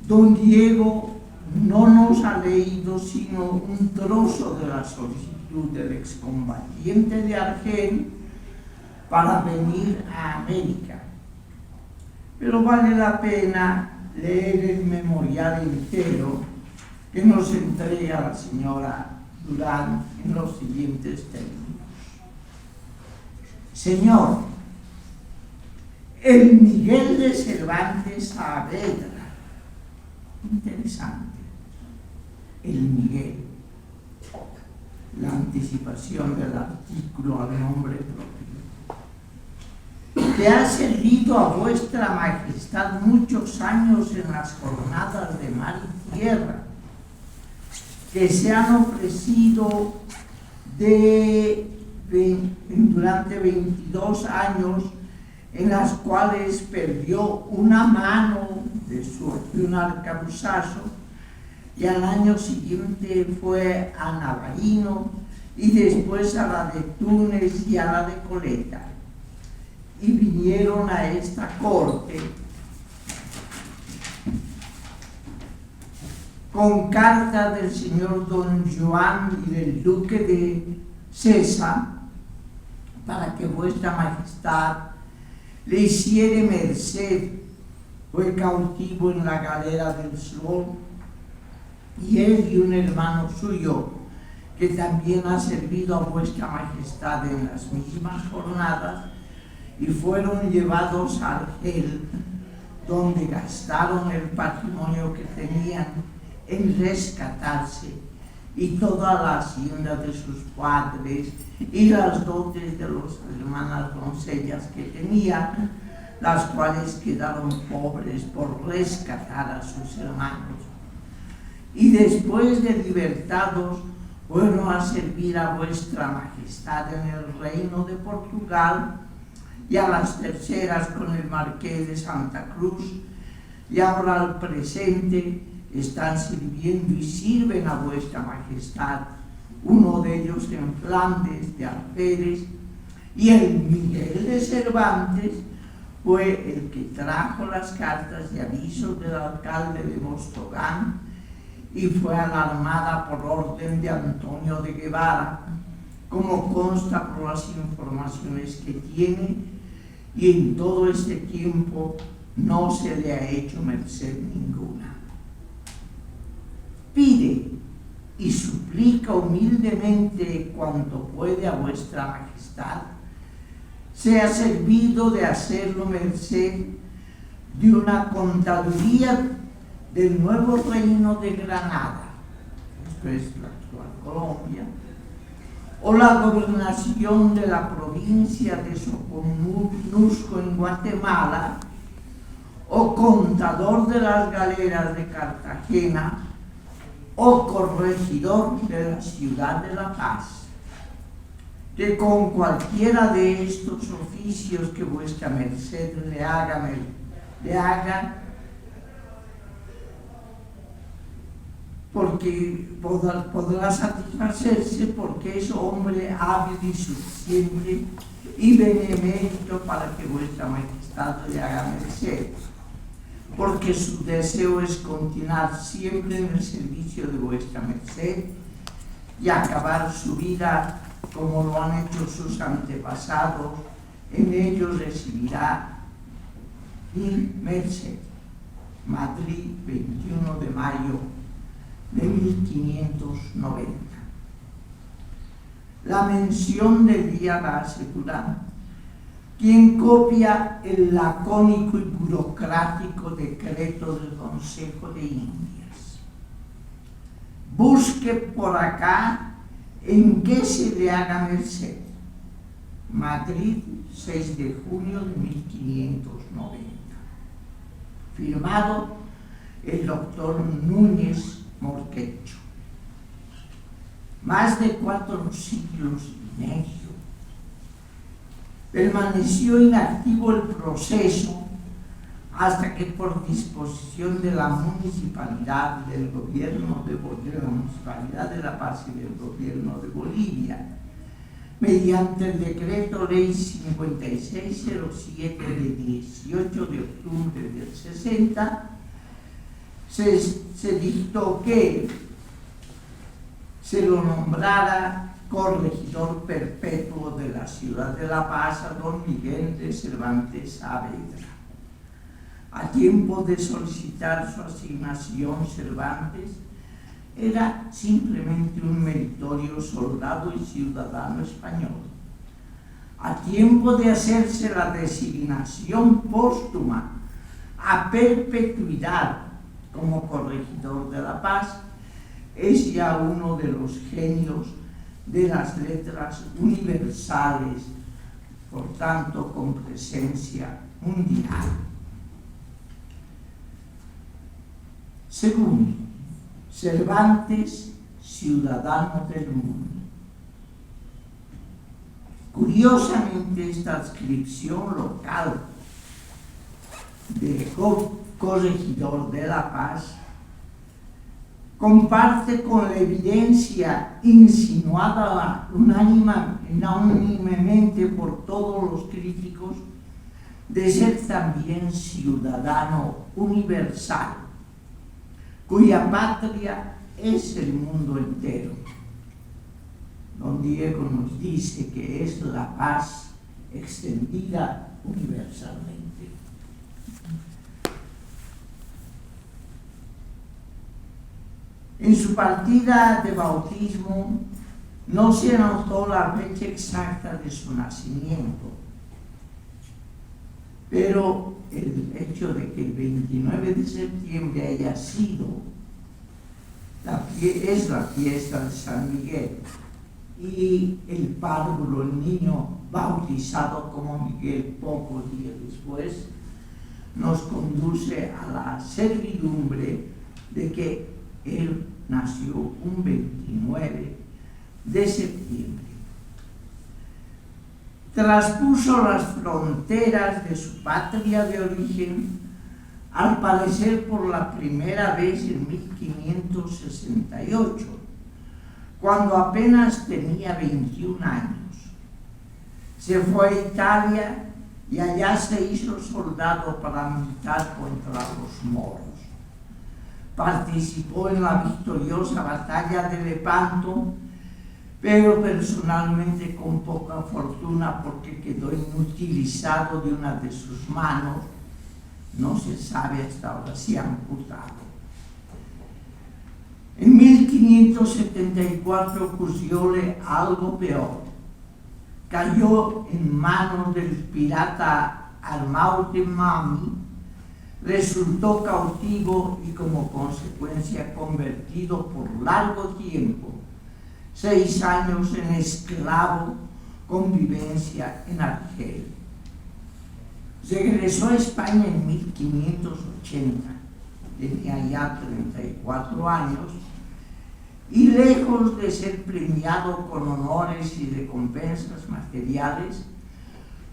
Don Diego no nos ha leído sino un trozo de la solicitud del excombatiente de Argel para venir a América, pero vale la pena leer el memorial entero que nos entrega la señora Durán en los siguientes términos. Señor, el Miguel de Cervantes Saavedra, interesante, el Miguel, la anticipación del artículo al nombre propio, que ha servido a vuestra majestad muchos años en las jornadas de mar y tierra, que se han ofrecido durante 22 años, en las cuales perdió una mano de un arcabuzazo y al año siguiente fue a Navarino y después a la de Túnez y a la de Coleta. Y vinieron a esta corte con carta del señor don Joan y del duque de César para que vuestra majestad le hiciere merced. Fue cautivo en la galera del Sol, y él y un hermano suyo que también ha servido a vuestra majestad en las mismas jornadas, y fueron llevados a Argel, donde gastaron el patrimonio que tenían en rescatarse y toda la hacienda de sus padres y las dotes de las hermanas doncellas que tenían, las cuales quedaron pobres por rescatar a sus hermanos. Y después de libertados, fueron a servir a vuestra majestad en el reino de Portugal, y a las terceras con el marqués de Santa Cruz, y ahora al presente están sirviendo y sirven a vuestra majestad, uno de ellos en Flandes de Alférez, y el Miguel de Cervantes fue el que trajo las cartas de aviso del alcalde de Mostogán, y fue a la Armada por orden de Antonio de Guevara, como consta por las informaciones que tiene, y en todo este tiempo no se le ha hecho merced ninguna. Pide y suplica humildemente cuanto puede a vuestra majestad, sea servido de hacerlo merced de una contaduría del nuevo reino de Granada, esto es la actual Colombia, o la gobernación de la provincia de Soconusco en Guatemala, o contador de las galeras de Cartagena, o corregidor de la ciudad de La Paz, que con cualquiera de estos oficios que vuestra merced le haga, porque podrá satisfacerse, porque es hombre hábil y suficiente y benemérito para que vuestra majestad le haga merced, porque su deseo es continuar siempre en el servicio de vuestra merced y acabar su vida como lo han hecho sus antepasados. En ellos recibirá mi merced. Madrid, 21 de mayo de 1590. La mención del día la asegura quien copia el lacónico y burocrático decreto del Consejo de Indias. Busque por acá en qué se le haga merced. Madrid, 6 de junio de 1590. Firmado el doctor Núñez Morquecho. Más de 4 siglos y medio permaneció inactivo el proceso hasta que, por disposición de la municipalidad del gobierno de la Municipalidad de La Paz y del gobierno de Bolivia, mediante el decreto ley 5607 de 18 de octubre del 60, se dictó que se lo nombrara corregidor perpetuo de la ciudad de La Paz a don Miguel de Cervantes Saavedra. A tiempo de solicitar su asignación, Cervantes era simplemente un meritorio soldado y ciudadano español. A tiempo de hacerse la designación póstuma a perpetuidad como corregidor de La Paz, es ya uno de los genios de las letras universales, por tanto con presencia mundial. Segundo, Cervantes, ciudadano del mundo. Curiosamente, esta adscripción local de corregidor de La Paz comparte con la evidencia insinuada unánimemente por todos los críticos de ser también ciudadano universal, cuya patria es el mundo entero. Don Diego nos dice que es la paz extendida universalmente. En su partida de bautismo no se anotó la fecha exacta de su nacimiento, pero el hecho de que el 29 de septiembre haya sido es la fiesta de San Miguel, y el párvulo, el niño bautizado como Miguel pocos días después, nos conduce a la servidumbre de que él nació un 29 de septiembre. Traspuso las fronteras de su patria de origen, al parecer por la primera vez en 1568, cuando apenas tenía 21 años. Se fue a Italia y allá se hizo soldado para militar contra los moros. Participó en la victoriosa batalla de Lepanto, pero personalmente con poca fortuna porque quedó inutilizado de una de sus manos. No se sabe hasta ahora si amputado. En 1574 ocurrióle algo peor. Cayó en manos del pirata Arnaud Mami, resultó cautivo y como consecuencia convertido por largo tiempo, 6 años en esclavo con vivencia en Argel. Regresó a España en 1580, tenía ya 34 años, y lejos de ser premiado con honores y recompensas materiales,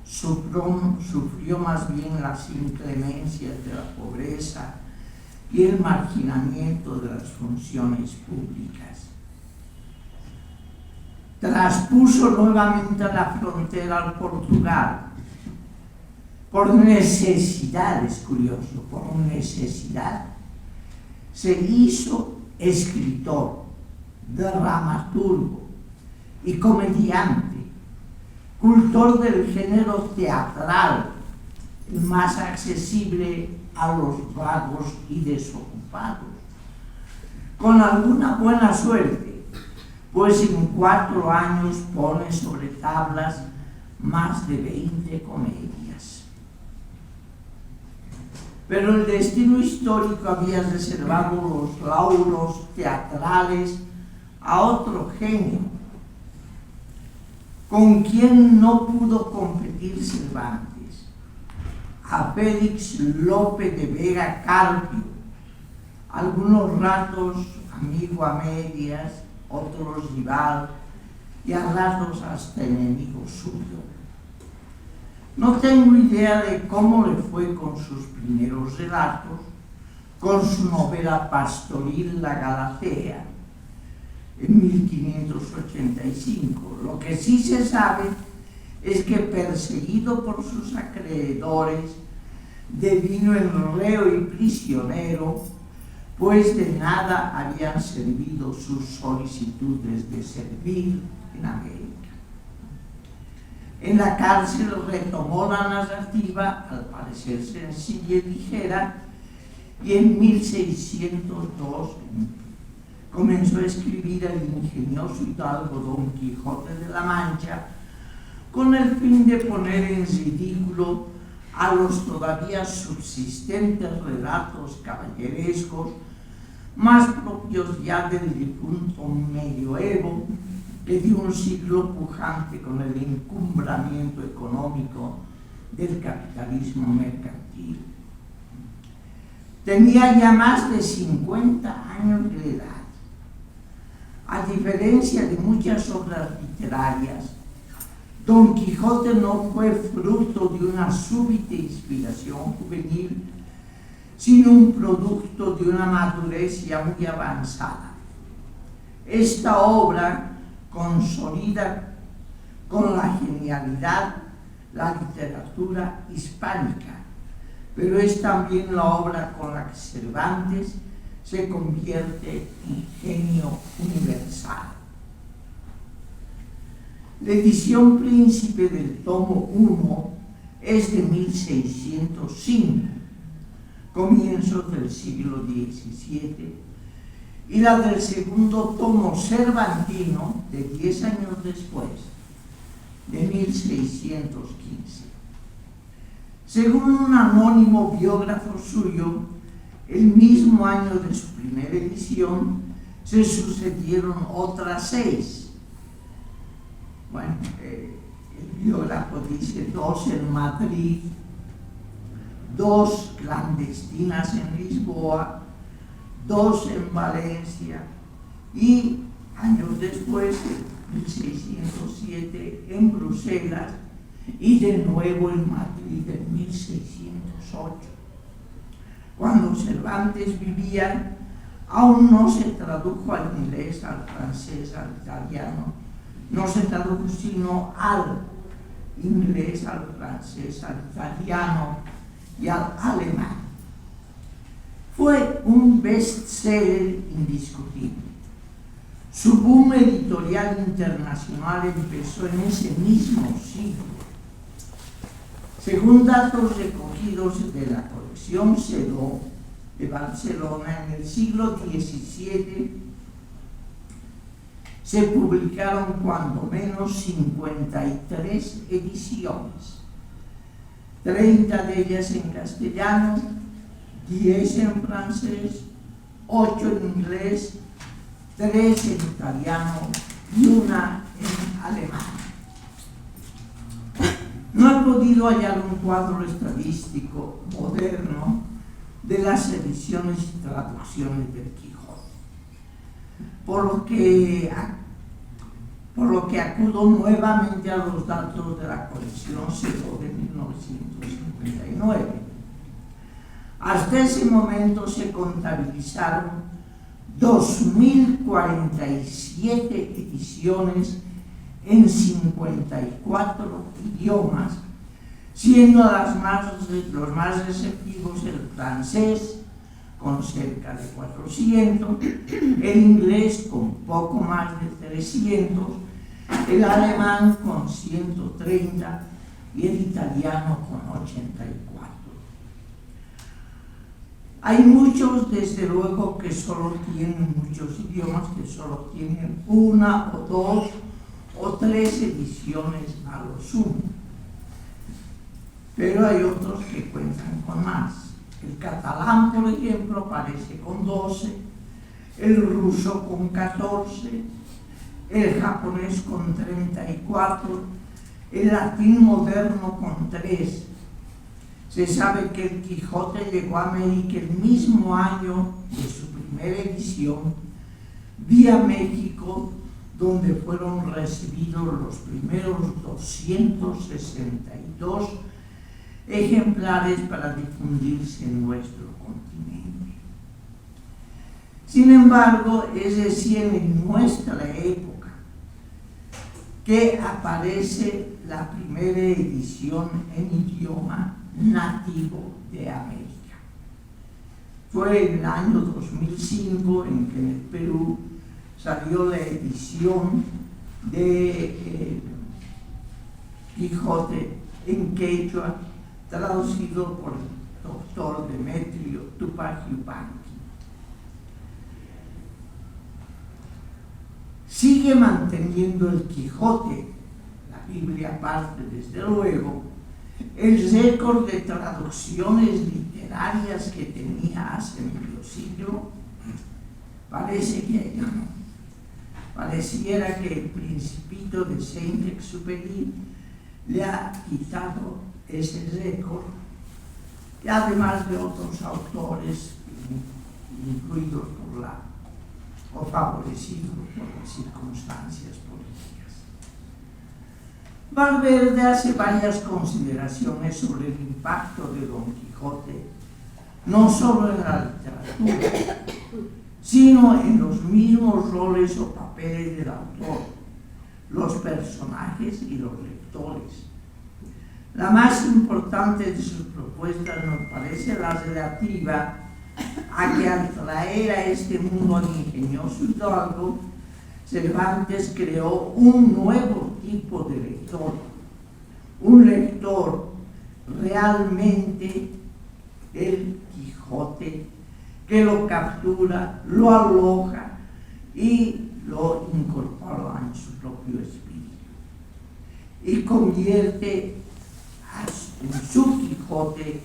sufrió más bien las inclemencias de la pobreza y el marginamiento de las funciones públicas. Traspuso nuevamente la frontera al Portugal, por necesidad, es curioso, por necesidad, se hizo escritor, dramaturgo y comediante, cultor del género teatral, el más accesible a los vagos y desocupados, con alguna buena suerte, pues en 4 años pone sobre tablas más de 20 comedias. Pero el destino histórico había reservado los lauros teatrales a otro genio, con quien no pudo competir Cervantes, a Félix Lope de Vega Carpio, algunos ratos amigo a medias, otros rival y a ratos hasta enemigo suyo. No tengo idea de cómo le fue con sus primeros relatos, con su novela pastoril La Galatea, en 1585. Lo que sí se sabe es que, perseguido por sus acreedores, devino en reo y prisionero, pues de nada habían servido sus solicitudes de servir en América. En la cárcel retomó la narrativa, al parecer sencilla y ligera, y en 1602 comenzó a escribir el ingenioso hidalgo Don Quijote de la Mancha, con el fin de poner en ridículo a los todavía subsistentes relatos caballerescos, más propios ya del difunto medioevo que de un siglo pujante con el encumbramiento económico del capitalismo mercantil. Tenía ya más de 50 años de edad. A diferencia de muchas obras literarias, Don Quijote no fue fruto de una súbita inspiración juvenil, sino un producto de una madurez ya muy avanzada. Esta obra consolida con la genialidad la literatura hispánica, pero es también la obra con la que Cervantes se convierte en genio universal. La edición príncipe del tomo 1 es de 1605, comienzos del siglo XVII, y la del segundo tomo cervantino, de 10 años después, de 1615. Según un anónimo biógrafo suyo, el mismo año de su primera edición se sucedieron otras 6. Bueno, el biógrafo dice 2 en Madrid, 2 clandestinas en Lisboa, 2 en Valencia y años después, en 1607, en Bruselas y de nuevo en Madrid en 1608. Cuando Cervantes vivía, aún no se tradujo al inglés, al francés, al italiano, no se tradujo sino al inglés, al francés, al italiano y al alemán. Fue un bestseller indiscutible. Su boom editorial internacional empezó en ese mismo siglo. Según datos recogidos de la colección Sedó de Barcelona, en el siglo XVII se publicaron cuando menos 53 ediciones, 30 de ellas en castellano, 10 en francés, 8 en inglés, 3 en italiano y 1 en alemán. No he podido hallar un cuadro estadístico moderno de las ediciones y traducciones del Quijote, por lo que acudo nuevamente a los datos de la colección Sedó de 1959. Hasta ese momento se contabilizaron 2.047 ediciones en 54 idiomas, siendo los más receptivos el francés, con cerca de 400, el inglés con poco más de 300, el alemán con 130 y el italiano con 84. Hay muchos, desde luego, que solo tienen muchos idiomas, que solo tienen 1 o 2 o 3 ediciones a lo sumo. Pero hay otros que cuentan con más. El catalán, por ejemplo, aparece con 12, el ruso con 14, el japonés con 34, el latín moderno con 3. Se sabe que el Quijote llegó a América el mismo año de su primera edición, vía México, donde fueron recibidos los primeros 262 ejemplares para difundirse en nuestro continente. Sin embargo, es recién en nuestra época que aparece la primera edición en idioma nativo de América. Fue en el año 2005 en que en el Perú salió la edición de Quijote en quechua, traducido por el doctor Demetrio Tupac Yupanqui. Sigue manteniendo el Quijote, la Biblia aparte desde luego, el récord de traducciones literarias que tenía hace medio siglo. Parece que no. Pareciera que el Principito de Saint-Exupéry le ha quitado ese récord, y además de otros autores incluidos o favorecidos por las circunstancias políticas. Valverde hace varias consideraciones sobre el impacto de Don Quijote no solo en la literatura, sino en los mismos roles o papeles del autor, los personajes y los lectores. La más importante de sus propuestas nos parece la relativa a que al traer a este mundo al ingenioso hidalgo, Cervantes creó un nuevo tipo de lector, un lector realmente del Quijote, que lo captura, lo aloja y lo incorpora en su propio espíritu y convierte en su Quijote,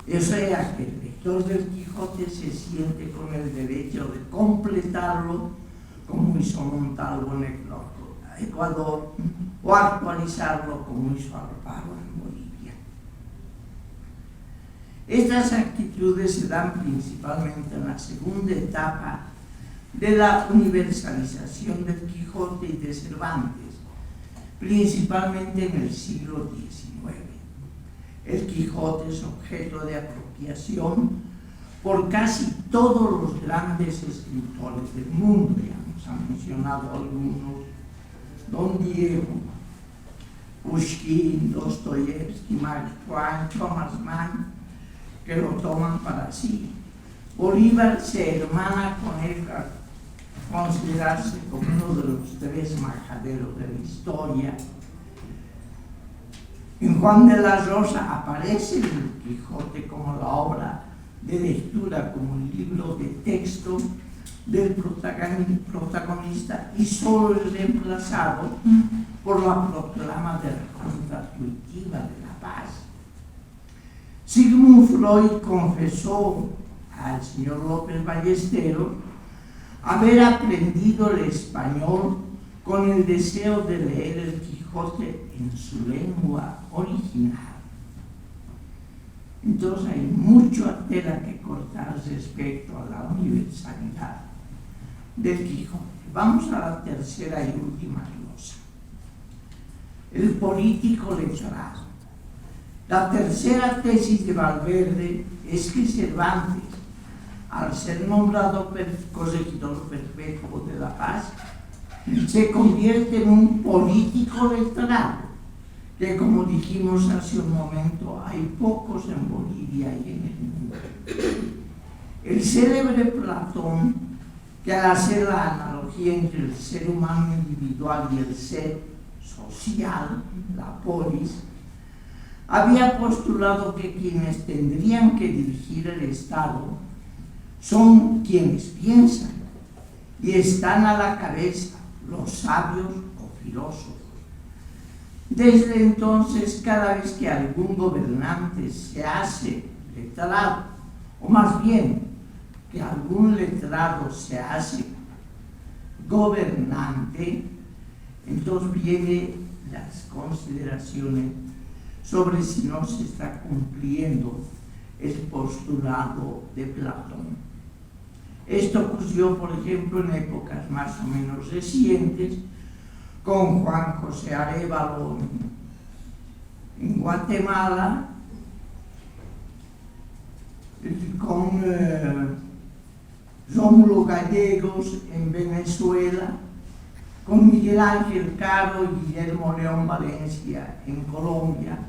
o sea que el lector del Quijote se siente con el derecho de completarlo como hizo Montalvo en Ecuador o actualizarlo como hizo Alfaro en Bolivia. Estas actitudes se dan principalmente en la segunda etapa de la universalización del Quijote y de Cervantes, principalmente en el siglo XIX. El Quijote es objeto de apropiación por casi todos los grandes escritores del mundo. Ya nos han mencionado algunos: Don Diego, Pushkin, Dostoyevsky, Mark Twain, Thomas Mann, que lo toman para sí. Bolívar se hermana con él a considerarse como uno de los tres majaderos de la historia. En Juan de la Rosa aparece el Quijote como la obra de lectura, como el libro de texto del protagonista, y solo es reemplazado por la proclama de la contraintuitiva de la paz. Sigmund Freud confesó al señor López Ballesteros haber aprendido el español con el deseo de leer el Quijote en su lengua original. Entonces hay mucha tela que cortar respecto a la universalidad del Quijote. Vamos a la tercera y última glosa: el político letrado. La tercera tesis de Valverde es que Cervantes, al ser nombrado corregidor perpetuo de la paz, se convierte en un político letrado, que, como dijimos hace un momento, hay pocos en Bolivia y en el mundo. El célebre Platón, que al hacer la analogía entre el ser humano individual y el ser social, la polis, había postulado que quienes tendrían que dirigir el Estado son quienes piensan y están a la cabeza, los sabios o filósofos. Desde entonces, cada vez que algún gobernante se hace letrado, o más bien que algún letrado se hace gobernante, entonces vienen las consideraciones sobre si no se está cumpliendo el postulado de Platón. Esto ocurrió, por ejemplo, en épocas más o menos recientes, con Juan José Arévalo en Guatemala, con Rómulo Gallegos en Venezuela, con Miguel Ángel Caro y Guillermo León Valencia en Colombia,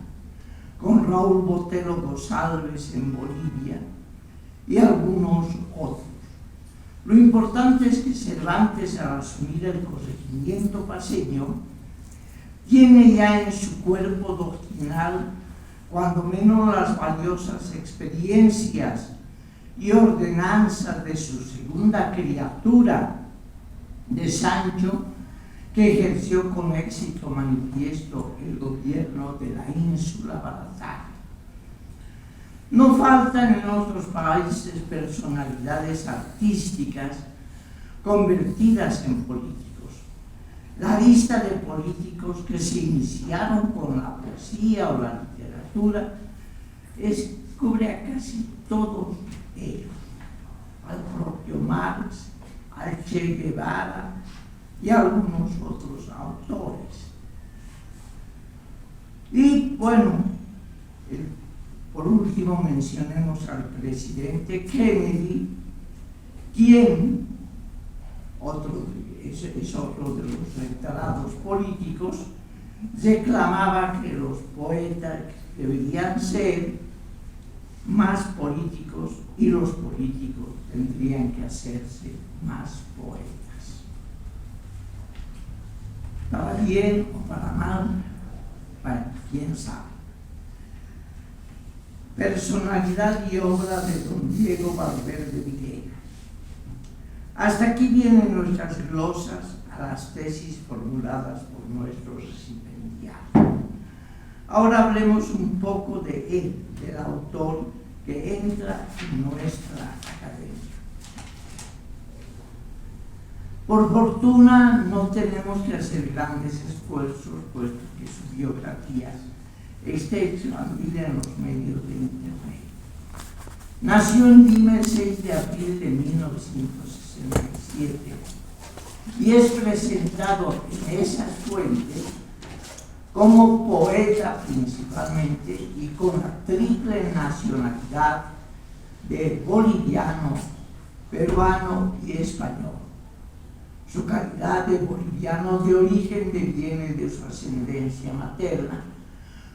con Raúl Botero González en Bolivia y algunos otros. Lo importante es que Cervantes, al asumir el corregimiento paceño, tiene ya en su cuerpo doctrinal cuando menos las valiosas experiencias y ordenanzas de su segunda criatura, de Sancho, que ejerció con éxito manifiesto el gobierno de la ínsula Barataria. No faltan en otros países personalidades artísticas convertidas en políticos. La lista de políticos que se iniciaron con la poesía o la literatura cubre a casi todos ellos, al propio Marx, al Che Guevara y a algunos otros autores. Y bueno, Por último, mencionemos al presidente Kennedy, quien es otro de los letrados políticos, reclamaba que los poetas deberían ser más políticos y los políticos tendrían que hacerse más poetas. Para bien o para mal, bueno, quién sabe. Personalidad y obra de don Diego Valverde Villegas. Hasta aquí vienen nuestras glosas a las tesis formuladas por nuestros recipiendiarios. Ahora hablemos un poco de él, del autor que entra en nuestra academia. Por fortuna no tenemos que hacer grandes esfuerzos, puesto que su biografía está expandida en los medios de Internet. Nació en Lima el 6 de abril de 1967 y es presentado en esas fuentes como poeta principalmente y con la triple nacionalidad de boliviano, peruano y español. Su calidad de boliviano de origen deviene de su ascendencia materna,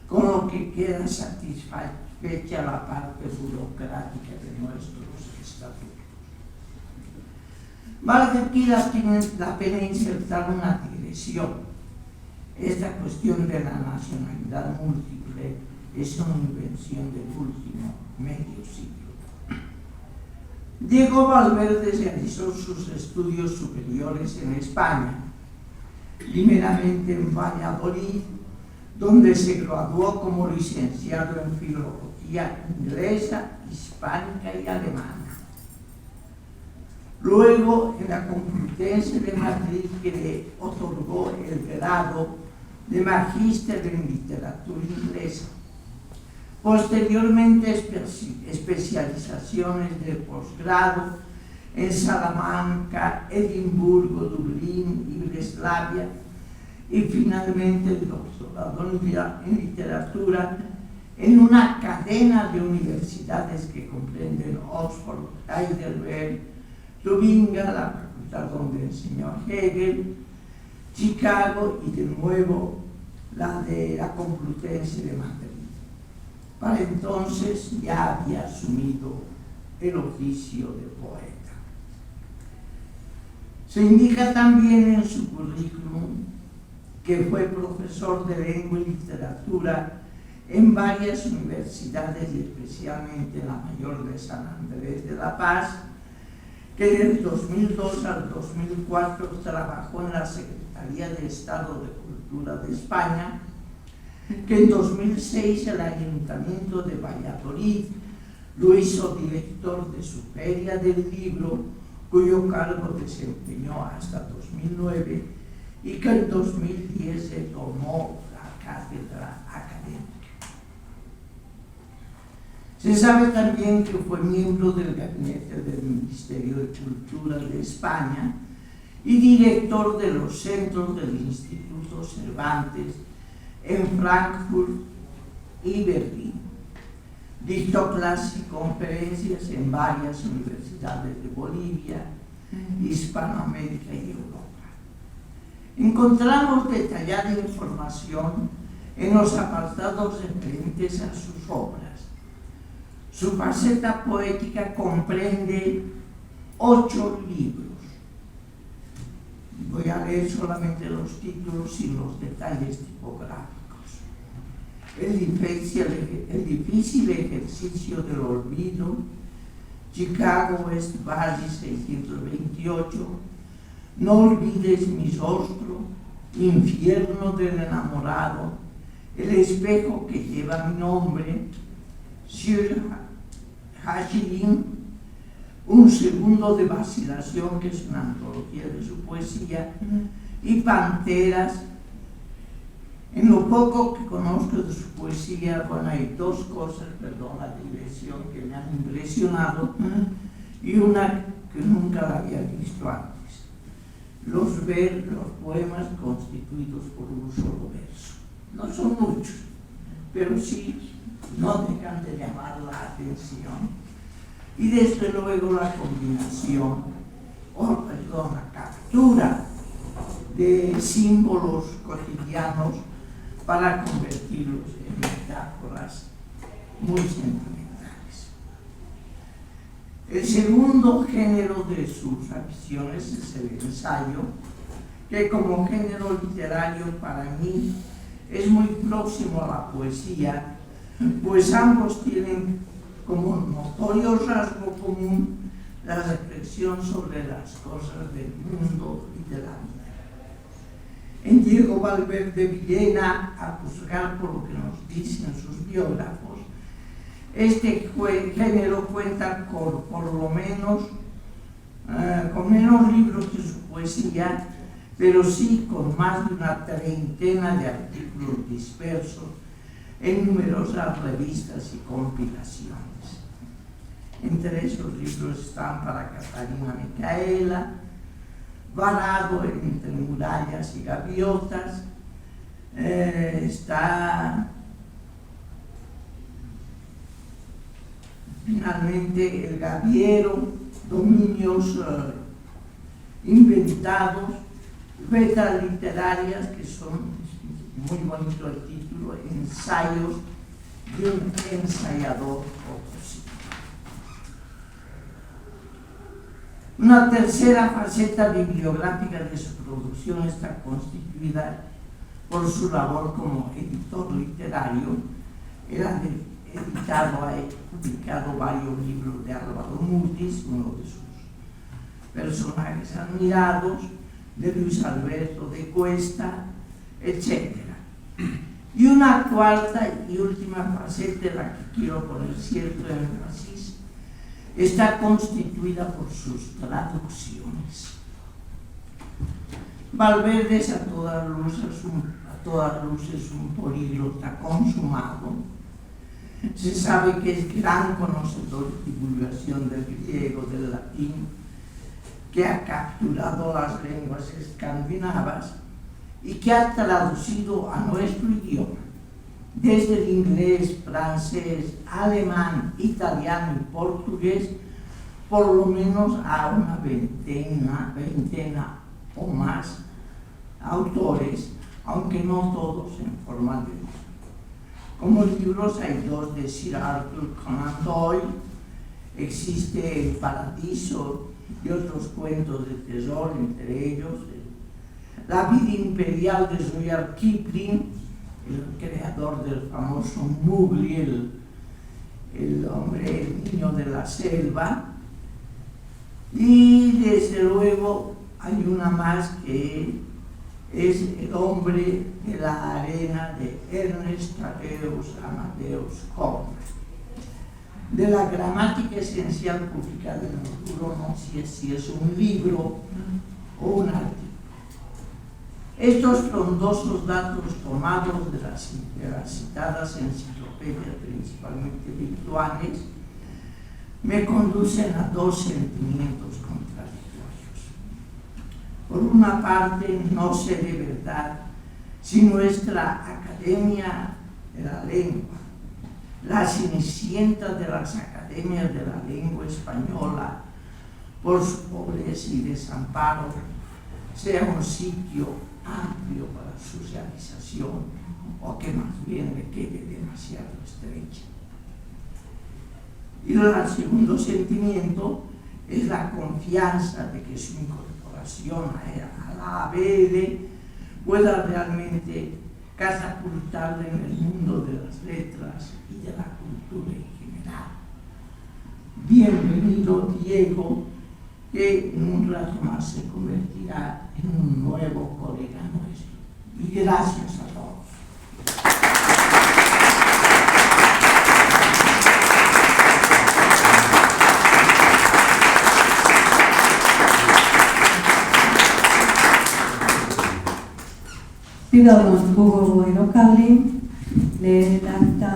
con lo que queda satisfecha la parte burocrática de nuestros estatutos. Vale aquí la pena insertar una digresión. Esta cuestión de la nacionalidad múltiple es una invención del último medio siglo. Diego Valverde realizó sus estudios superiores en España, primeramente en Valladolid, donde se graduó como licenciado en filología inglesa, hispánica y alemana. Luego, en la Complutense de Madrid, que le otorgó el grado de magíster en literatura inglesa. Posteriormente, especializaciones de posgrado en Salamanca, Edimburgo, Dublín y Breslavia, y finalmente el doctorado en literatura en una cadena de universidades que comprenden Oxford, Heidelberg, Tubinga, la facultad donde enseñó Hegel, Chicago y de nuevo la de la Complutense de Madrid. Para entonces ya había asumido el oficio de poeta. Se indica también en su currículum que fue profesor de lengua y literatura en varias universidades y especialmente en la mayor de San Andrés de la Paz, que del 2002 al 2004 trabajó en la Secretaría de Estado de Cultura de España, que en 2006 el Ayuntamiento de Valladolid lo hizo director de su Feria del Libro, cuyo cargo desempeñó hasta 2009, y que en 2010 se tomó la cátedra académica. Se sabe también que fue miembro del gabinete del Ministerio de Cultura de España y director de los centros del Instituto Cervantes en Frankfurt y Berlín. Dictó clases y conferencias en varias universidades de Bolivia, Hispanoamérica y Europa. Encontramos detallada información en los apartados referentes a sus obras. Su faceta poética comprende 8 libros. Voy a leer solamente los títulos y los detalles tipográficos. El difícil ejercicio del olvido, Chicago West Valley 628, No olvides mi rostro, Infierno del enamorado, El espejo que lleva mi nombre, Sir Hashilin, Un segundo de vacilación, que es una antología de su poesía, y Panteras. En lo poco que conozco de su poesía, bueno, hay 2 cosas, perdón la digresión, que me han impresionado, y una que nunca la había visto antes. Los poemas constituidos por un solo verso. No son muchos, pero sí no dejan de llamar la atención. Y desde luego la combinación, la captura de símbolos cotidianos para convertirlos en metáforas muy sentimentales. El segundo género de sus aficiones es el ensayo, que como género literario para mí es muy próximo a la poesía, pues ambos tienen como notorio rasgo común la reflexión sobre las cosas del mundo y de la vida. En Diego Valverde Villena, a juzgar por lo que nos dicen sus biógrafos, este género cuenta por lo menos con menos libros que su poesía, pero sí con más de una treintena de artículos dispersos en numerosas revistas y compilaciones. Entre esos libros están Para Catalina Micaela, Varado entre murallas y gaviotas, está finalmente El Gaviero, Dominios Inventados, Vetas Literarias, que son, muy bonito el título, Ensayos de un ensayador potosí. Una tercera faceta bibliográfica de su producción está constituida por su labor como editor literario. Ha publicado varios libros de Álvaro Mutis, uno de sus personajes admirados, de Luis Alberto de Cuesta, etc. Y una cuarta y última faceta, de la que quiero poner cierto énfasis, está constituida por sus traducciones. Valverde es a todas luces un políglota consumado. Se sabe que es gran conocedor de divulgación del griego, del latín, que ha capturado las lenguas escandinavas y que ha traducido a nuestro idioma, desde el inglés, francés, alemán, italiano y portugués, por lo menos a una veintena o más autores, aunque no todos en forma de libro. Como libros hay dos de Sir Arthur Conan Doyle, existe El Paradiso y otros cuentos de terror, entre ellos La vida imperial de Rudyard Kipling, el creador del famoso Mowgli, el niño de la selva. Y desde luego hay una más que es El hombre de la arena, de Ernest Thaddeus Amadeus Hoffmann. De la gramática esencial publicada en el libro, no sé si es un libro o un artículo. Estos frondosos datos tomados de las citadas enciclopedias, principalmente virtuales, me conducen a dos sentimientos contradictorios. Por una parte, no sé de verdad si nuestra Academia de la Lengua, la cenicienta de las academias de la lengua española, por su pobreza y desamparo, sea un sitio amplio para su realización, o que más bien le quede demasiado estrecha. Y el segundo sentimiento es la confianza de que su incorporación a la ABL pueda realmente catapultarle en el mundo de las letras y de la cultura en general. Bienvenido, Diego, que en un rato más se convertirá en un nuevo colega nuestro. Y gracias a todos. Pidamos Hugo Boirocali, le redacta